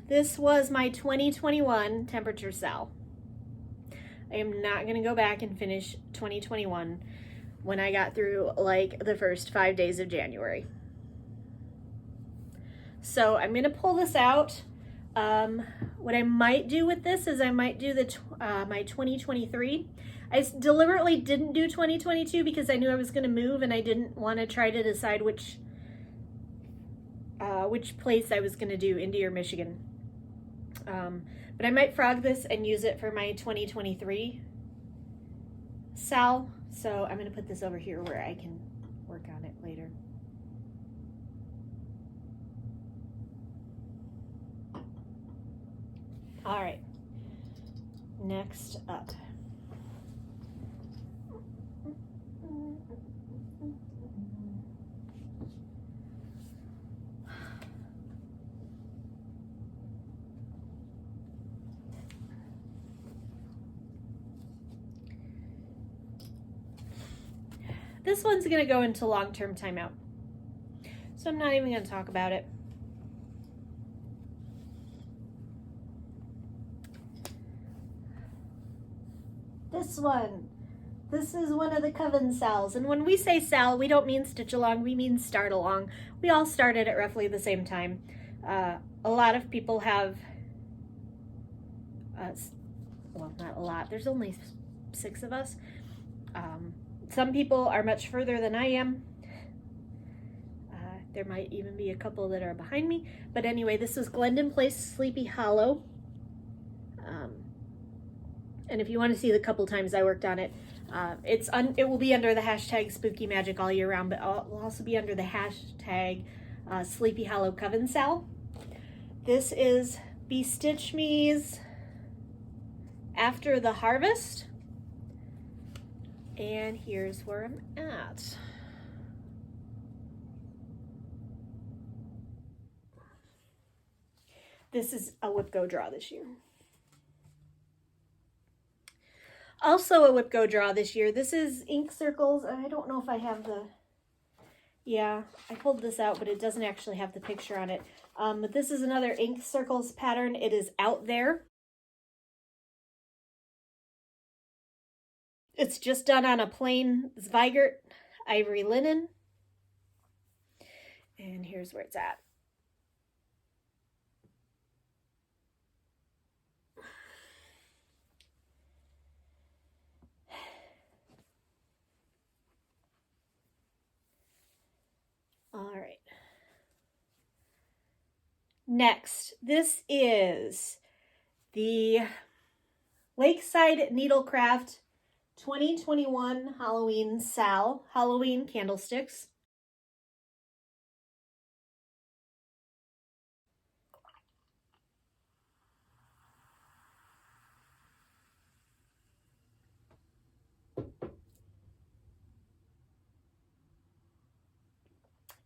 This was my 2021 temperature sal. I am not gonna go back and finish 2021 when I got through like the first 5 days of January. So I'm gonna pull this out. What I might do with this is I might do the my 2023. I deliberately didn't do 2022 because I knew I was going to move and I didn't want to try to decide which place I was going to do, Indy or Michigan. But I might frog this and use it for my 2023 sal. So I'm going to put this over here where I can work on it later. All right, next up. This one's gonna go into long-term timeout, so I'm not even gonna talk about it. This is one of the Coven sals, and when we say sal, we don't mean stitch along, we mean start along. We all started at roughly the same time. A lot of people have, well, not a lot, there's only 6 of us. Some people are much further than I am. There might even be a couple that are behind me, but anyway, this was Glendon Place Sleepy Hollow. And if you want to see the couple times I worked on it, it will be under the hashtag Spooky Magic all year round, but it will also be under the hashtag Sleepy Hollow Coven Sal. This is Be Stitch Me's After the Harvest. And here's where I'm at. This is a WIP Go Draw this year. Also a WIP Go Draw this year. This is Ink Circles, and I don't know if I have the, yeah, I pulled this out, but it doesn't actually have the picture on it. But this is another Ink Circles pattern. It is Out There. It's just done on a plain Zweigart ivory linen. And here's where it's at. All right. Next, this is the Lakeside Needlecraft 2021 Halloween Sal, Halloween candlesticks.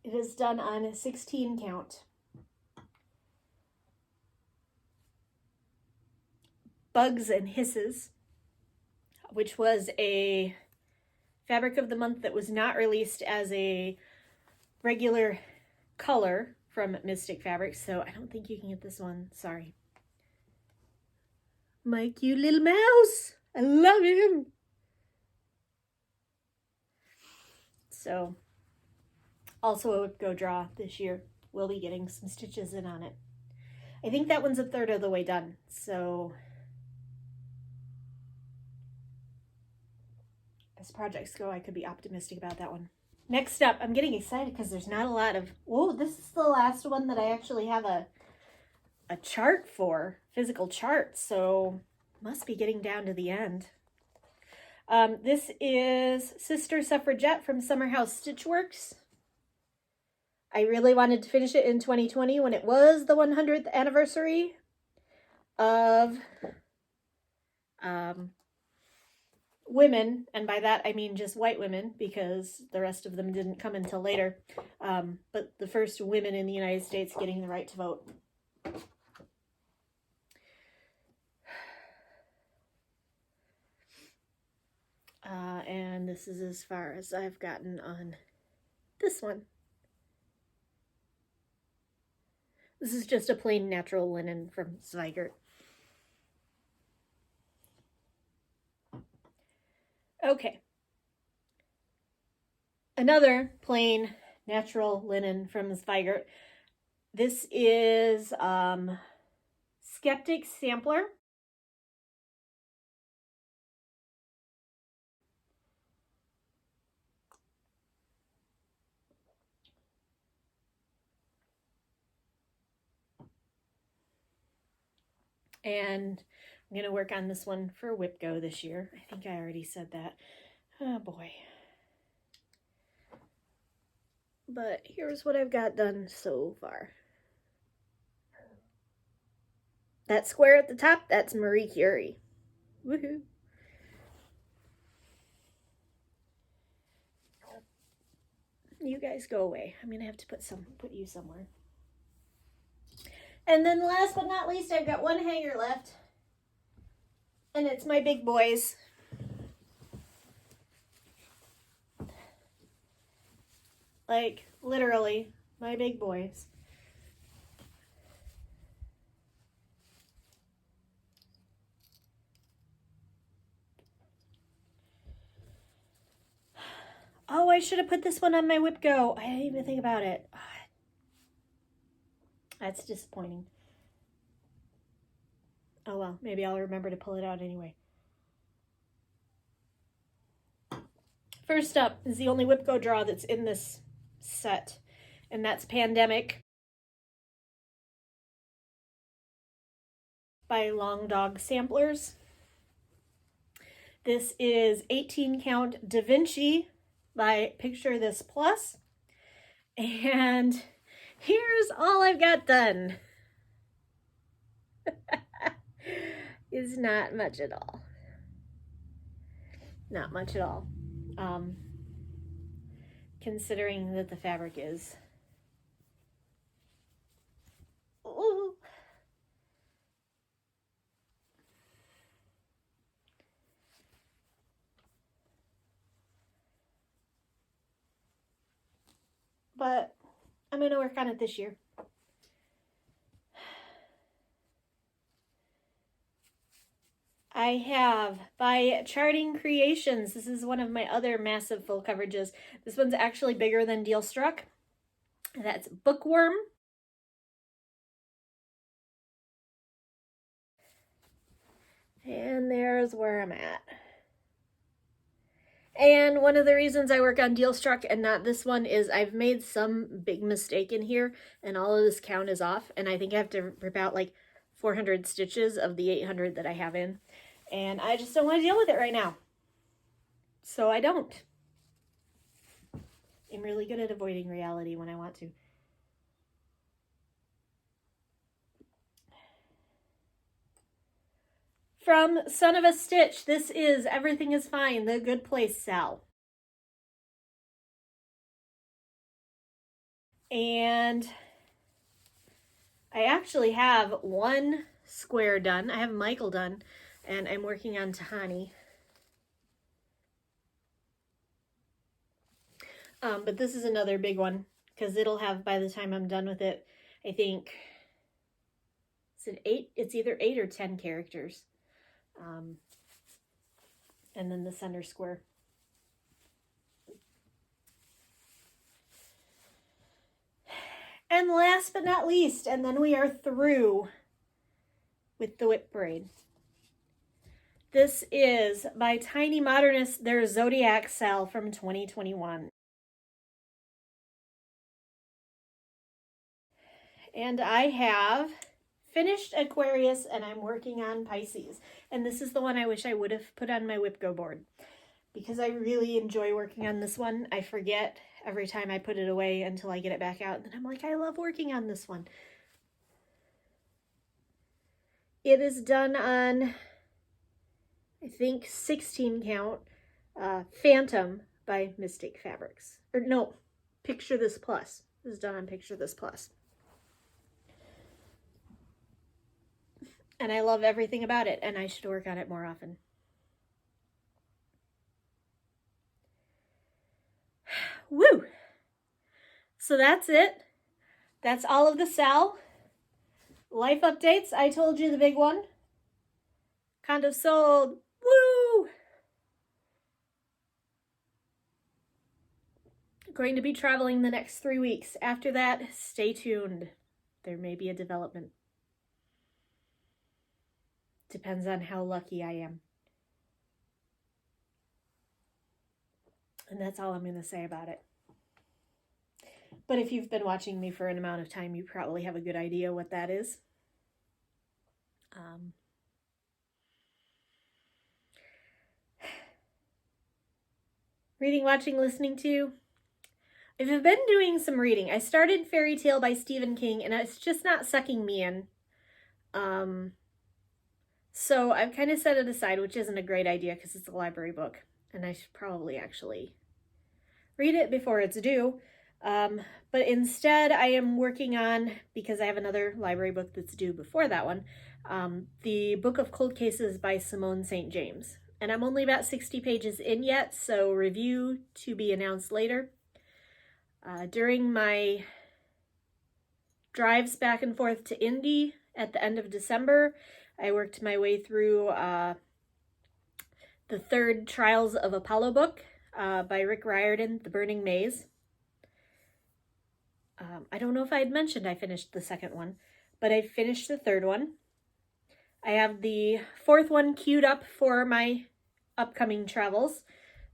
It is done on 16 count. Bugs and Hisses, which was a fabric of the month that was not released as a regular color from Mystic Fabrics, so I don't think you can get this one. Sorry. My cute little mouse. I love him. So, also a WIP Go Draw this year. We'll be getting some stitches in on it. I think that one's a third of the way done, so as projects go, I could be optimistic about that one. Next up, I'm getting excited because there's not a lot of, oh, this is the last one that I actually have a chart for, physical chart, so must be getting down to the end. This is Sister Suffragette from Summer House Stitchworks. I really wanted to finish it in 2020 when it was the 100th anniversary of women, and by that I mean just white women, because the rest of them didn't come until later, but the first women in the United States getting the right to vote. And this is as far as I've gotten on this one. This is just a plain natural linen from Zweigert. Okay. Another plain natural linen from Zweigert. This is Skeptic Sampler. And I'm going to work on this one for WIP Go this year. I think I already said that. Oh boy. But here's what I've got done so far. That square at the top, that's Marie Curie. Woohoo. You guys go away. I'm going to have to put you somewhere. And then last but not least, I've got one hanger left. And it's my big boys. Like, literally, my big boys. Oh, I should have put this one on my WIP Go. I didn't even think about it. That's disappointing. Oh well, maybe I'll remember to pull it out anyway. First up is the only WIP Go draw that's in this set, and that's Pandemic by Long Dog Samplers. This is 18 count Da Vinci by Picture This Plus. And here's all I've got done. Is not much at all. Not much at all. Considering that the fabric is. Ooh. But I'm going to work on it this year. I have by Charting Creations. This is one of my other massive full coverages. This one's actually bigger than Deal Struck. That's Bookworm. And there's where I'm at. And one of the reasons I work on Deal Struck and not this one is I've made some big mistake in here and all of this count is off. And I think I have to rip out like 400 stitches of the 800 that I have in. And I just don't want to deal with it right now. So I don't. I'm really good at avoiding reality when I want to. From Son of a Stitch, this is Everything is Fine, The Good Place Sal. And I actually have one square done. I have Michael done, and I'm working on Tahani. But this is another big one, because it'll have, by the time I'm done with it, I think, is it 8? It's either 8 or 10 characters. And then the center square. And last but not least, and then we are through with the WIP braid. This is by Tiny Modernist, their Zodiac Cell from 2021. And I have finished Aquarius and I'm working on Pisces. And this is the one I wish I would have put on my WIP Go board, because I really enjoy working on this one. I forget every time I put it away until I get it back out. And then I'm like, I love working on this one. It is done on, I think, 16 count, Phantom by Mystic Fabrics. Or no, Picture This Plus. This is done on Picture This Plus. And I love everything about it, and I should work on it more often. Woo! So that's it. That's all of the Sal. Life updates. I told you the big one. Condo sold. Woo! Going to be traveling the next 3 weeks. After that, stay tuned. There may be a development. Depends on how lucky I am. And that's all I'm going to say about it. But if you've been watching me for an amount of time, you probably have a good idea what that is. Reading, watching, listening to. I've been doing some reading. I started Fairy Tale by Stephen King, and it's just not sucking me in. So I've kind of set it aside, which isn't a great idea because it's a library book, and I should probably actually read it before it's due. But instead I am working on, because I have another library book that's due before that one, the Book of Cold Cases by Simone St. James. And I'm only about 60 pages in yet, so review to be announced later. During my drives back and forth to Indy at the end of December, I worked my way through the third Trials of Apollo book by Rick Riordan, The Burning Maze. I don't know if I had mentioned I finished the second one, but I finished the third one. I have the fourth one queued up for my upcoming travels,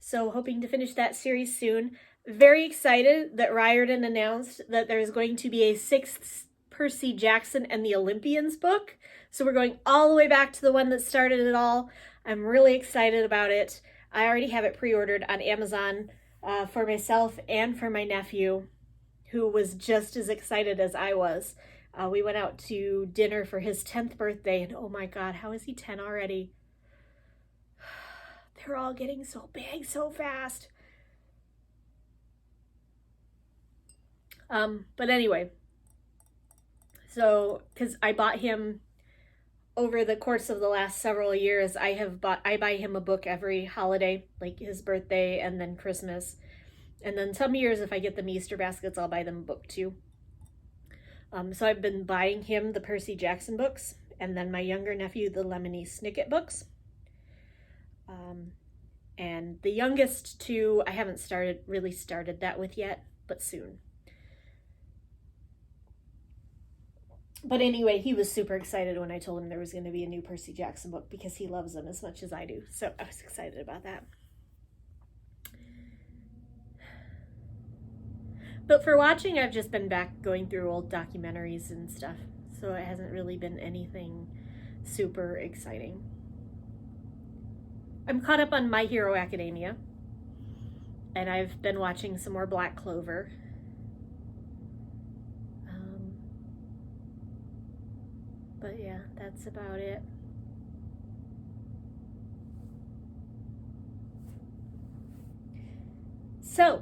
so hoping to finish that series soon. Very excited that Riordan announced that there's going to be a 6th Percy Jackson and the Olympians book. So we're going all the way back to the one that started it all. I'm really excited about it. I already have it pre-ordered on Amazon for myself and for my nephew, who was just as excited as I was. We went out to dinner for his 10th birthday, and oh my God, how is he 10 already? They're all getting so big so fast. But anyway, so, because I bought him over the course of the last several years, I buy him a book every holiday, like his birthday and then Christmas. And then some years, if I get them Easter baskets, I'll buy them a book too. So I've been buying him the Percy Jackson books, and then my younger nephew, the Lemony Snicket books. And the youngest two, I haven't really started that with yet, but soon. But anyway, he was super excited when I told him there was going to be a new Percy Jackson book, because he loves them as much as I do. So I was excited about that. But for watching, I've just been back going through old documentaries and stuff. So it hasn't really been anything super exciting. I'm caught up on My Hero Academia. And I've been watching some more Black Clover. But yeah, that's about it. So,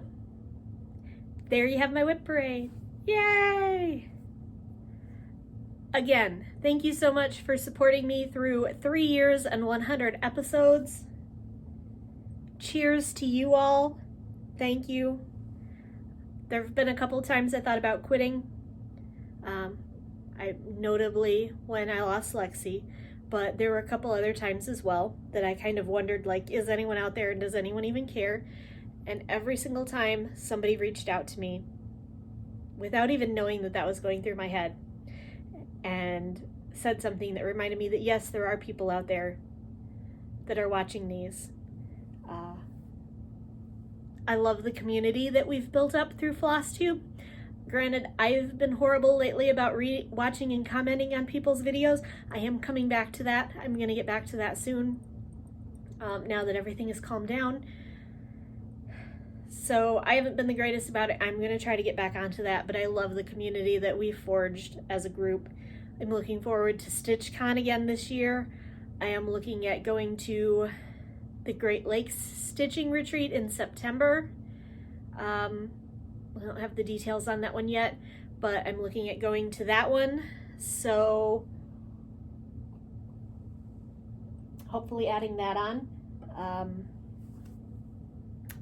there you have my WIP parade. Yay! Again, thank you so much for supporting me through 3 years and 100 episodes. Cheers to you all. Thank you. There have been a couple times I thought about quitting. Notably when I lost Lexi, but there were a couple other times as well that I kind of wondered, like, is anyone out there and does anyone even care? And every single time somebody reached out to me without even knowing that that was going through my head and said something that reminded me that yes, there are people out there that are watching these. I love the community that we've built up through Flosstube. Granted, I've been horrible lately about watching and commenting on people's videos. I am coming back to that. I'm going to get back to that soon, now that everything is calmed down. So I haven't been the greatest about it. I'm going to try to get back onto that, but I love the community that we've forged as a group. I'm looking forward to StitchCon again this year. I am looking at going to the Great Lakes Stitching Retreat in September. I don't have the details on that one yet, but I'm looking at going to that one. So hopefully adding that on.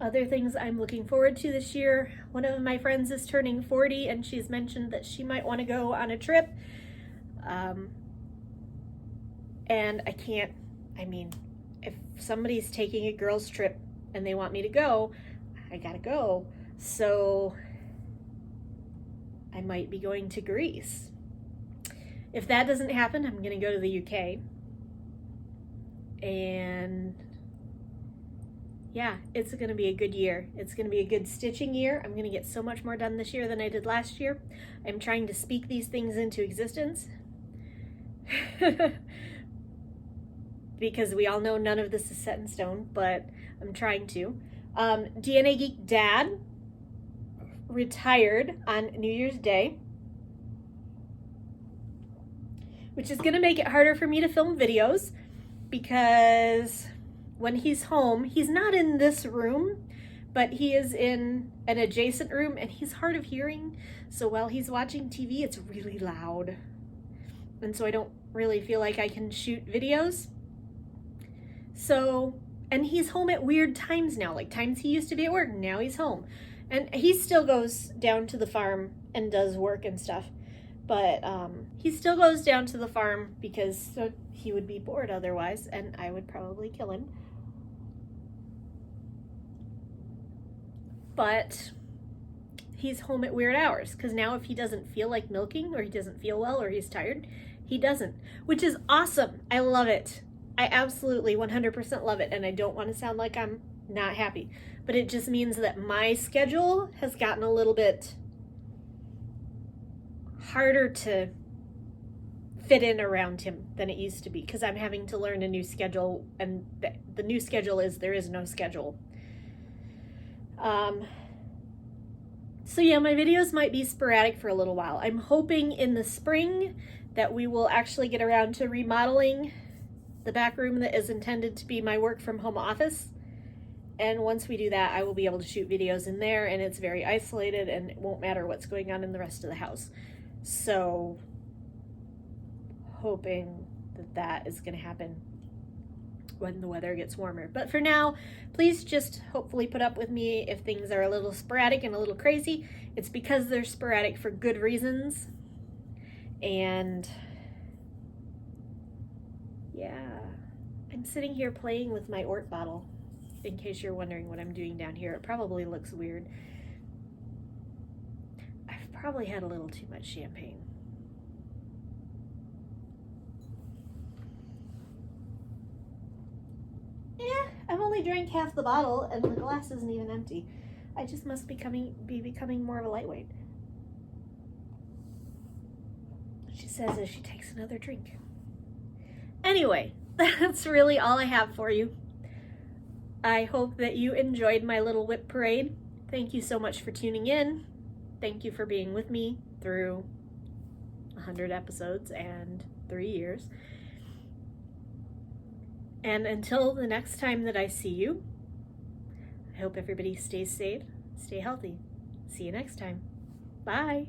Other things I'm looking forward to this year. One of my friends is turning 40 and she's mentioned that she might want to go on a trip. And if somebody's taking a girls trip and they want me to go, I gotta go. So I might be going to Greece. If that doesn't happen, I'm going to go to the UK. And yeah, it's going to be a good year. It's going to be a good stitching year. I'm going to get so much more done this year than I did last year. I'm trying to speak these things into existence. Because we all know none of this is set in stone, but I'm trying to. DNA Geek Dad retired on New Year's Day, which is going to make it harder for me to film videos because when he's home, he's not in this room, but he is in an adjacent room and he's hard of hearing. So while he's watching TV, it's really loud. And so I don't really feel like I can shoot videos. So, and he's home at weird times now, like times he used to be at work, now he's home. And he still goes down to the farm and does work and stuff. But he still goes down to the farm because he would be bored otherwise, and I would probably kill him. But he's home at weird hours because now if he doesn't feel like milking or he doesn't feel well or he's tired, he doesn't, which is awesome. I love it. I absolutely 100% love it, and I don't want to sound like I'm not happy, but it just means that my schedule has gotten a little bit harder to fit in around him than it used to be because I'm having to learn a new schedule, and the new schedule is there is no schedule. So yeah, my videos might be sporadic for a little while. I'm hoping in the spring that we will actually get around to remodeling the back room that is intended to be my work from home office. And once we do that, I will be able to shoot videos in there, and it's very isolated and it won't matter what's going on in the rest of the house. So hoping that that is going to happen when the weather gets warmer. But for now, please just hopefully put up with me if things are a little sporadic and a little crazy. It's because they're sporadic for good reasons. And yeah, I'm sitting here playing with my Ort bottle. In case you're wondering what I'm doing down here, it probably looks weird. I've probably had a little too much champagne. Yeah, I've only drank half the bottle and the glass isn't even empty. I just must be becoming more of a lightweight. She says as she takes another drink. Anyway, that's really all I have for you. I hope that you enjoyed my little WIP parade. Thank you so much for tuning in. Thank you for being with me through 100 episodes and 3 years. And until the next time that I see you, I hope everybody stays safe, stay healthy. See you next time. Bye.